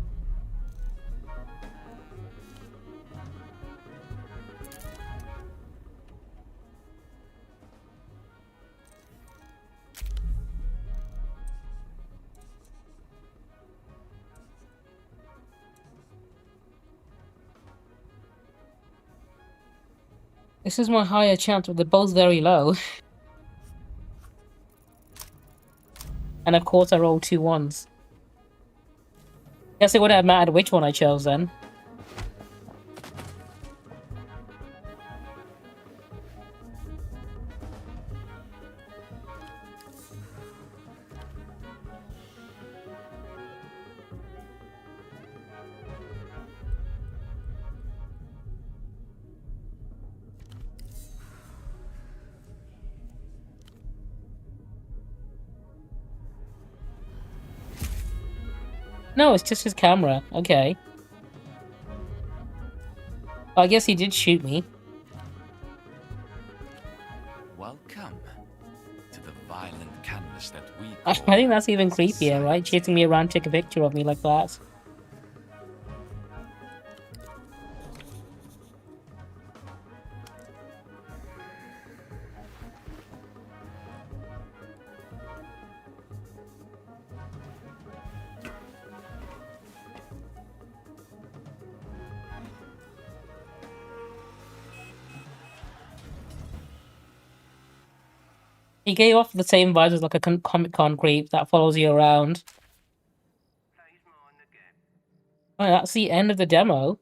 This is my higher chance, but they're both very low. And of course I rolled 2 1s. Guess it wouldn't have mattered which one I chose then. No, it's just his camera. Okay. I guess he did shoot me. Welcome to the violent canvas that we I think that's even creepier, right? Chasing me around, take a picture of me like that. He gave off the same vibes as like a Comic-Con creep that follows you around. Oh, that's the end of the demo.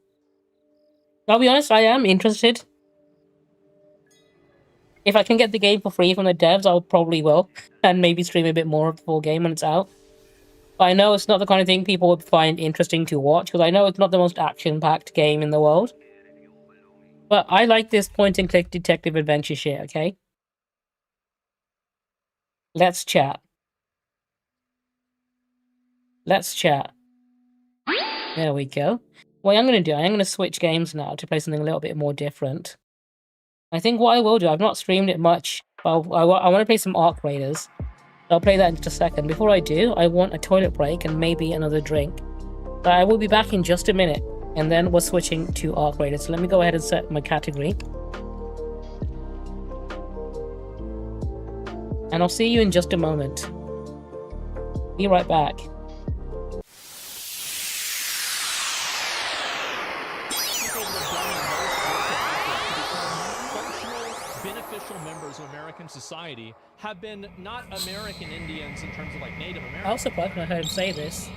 I'll be honest, I am interested. If I can get the game for free from the devs, I probably will. And maybe stream a bit more of the full game when it's out. But I know it's not the kind of thing people would find interesting to watch, because I know it's not the most action-packed game in the world. But I like this point-and-click detective adventure shit, okay? Let's chat. Let's chat. There we go. What I'm going to do, I'm going to switch games now to play something a little bit more different. I think what I will do, I've not streamed it much, but I want to play some Arc Raiders. I'll play that in just a second. Before I do, I want a toilet break and maybe another drink. But I will be back in just a minute, and then we're switching to Arc Raiders. So let me go ahead and set my category. And I'll see you in just a moment. Be right back. Beneficial members of American society have been not American Indians in terms of like Native Americans. I was surprised when I heard him say this.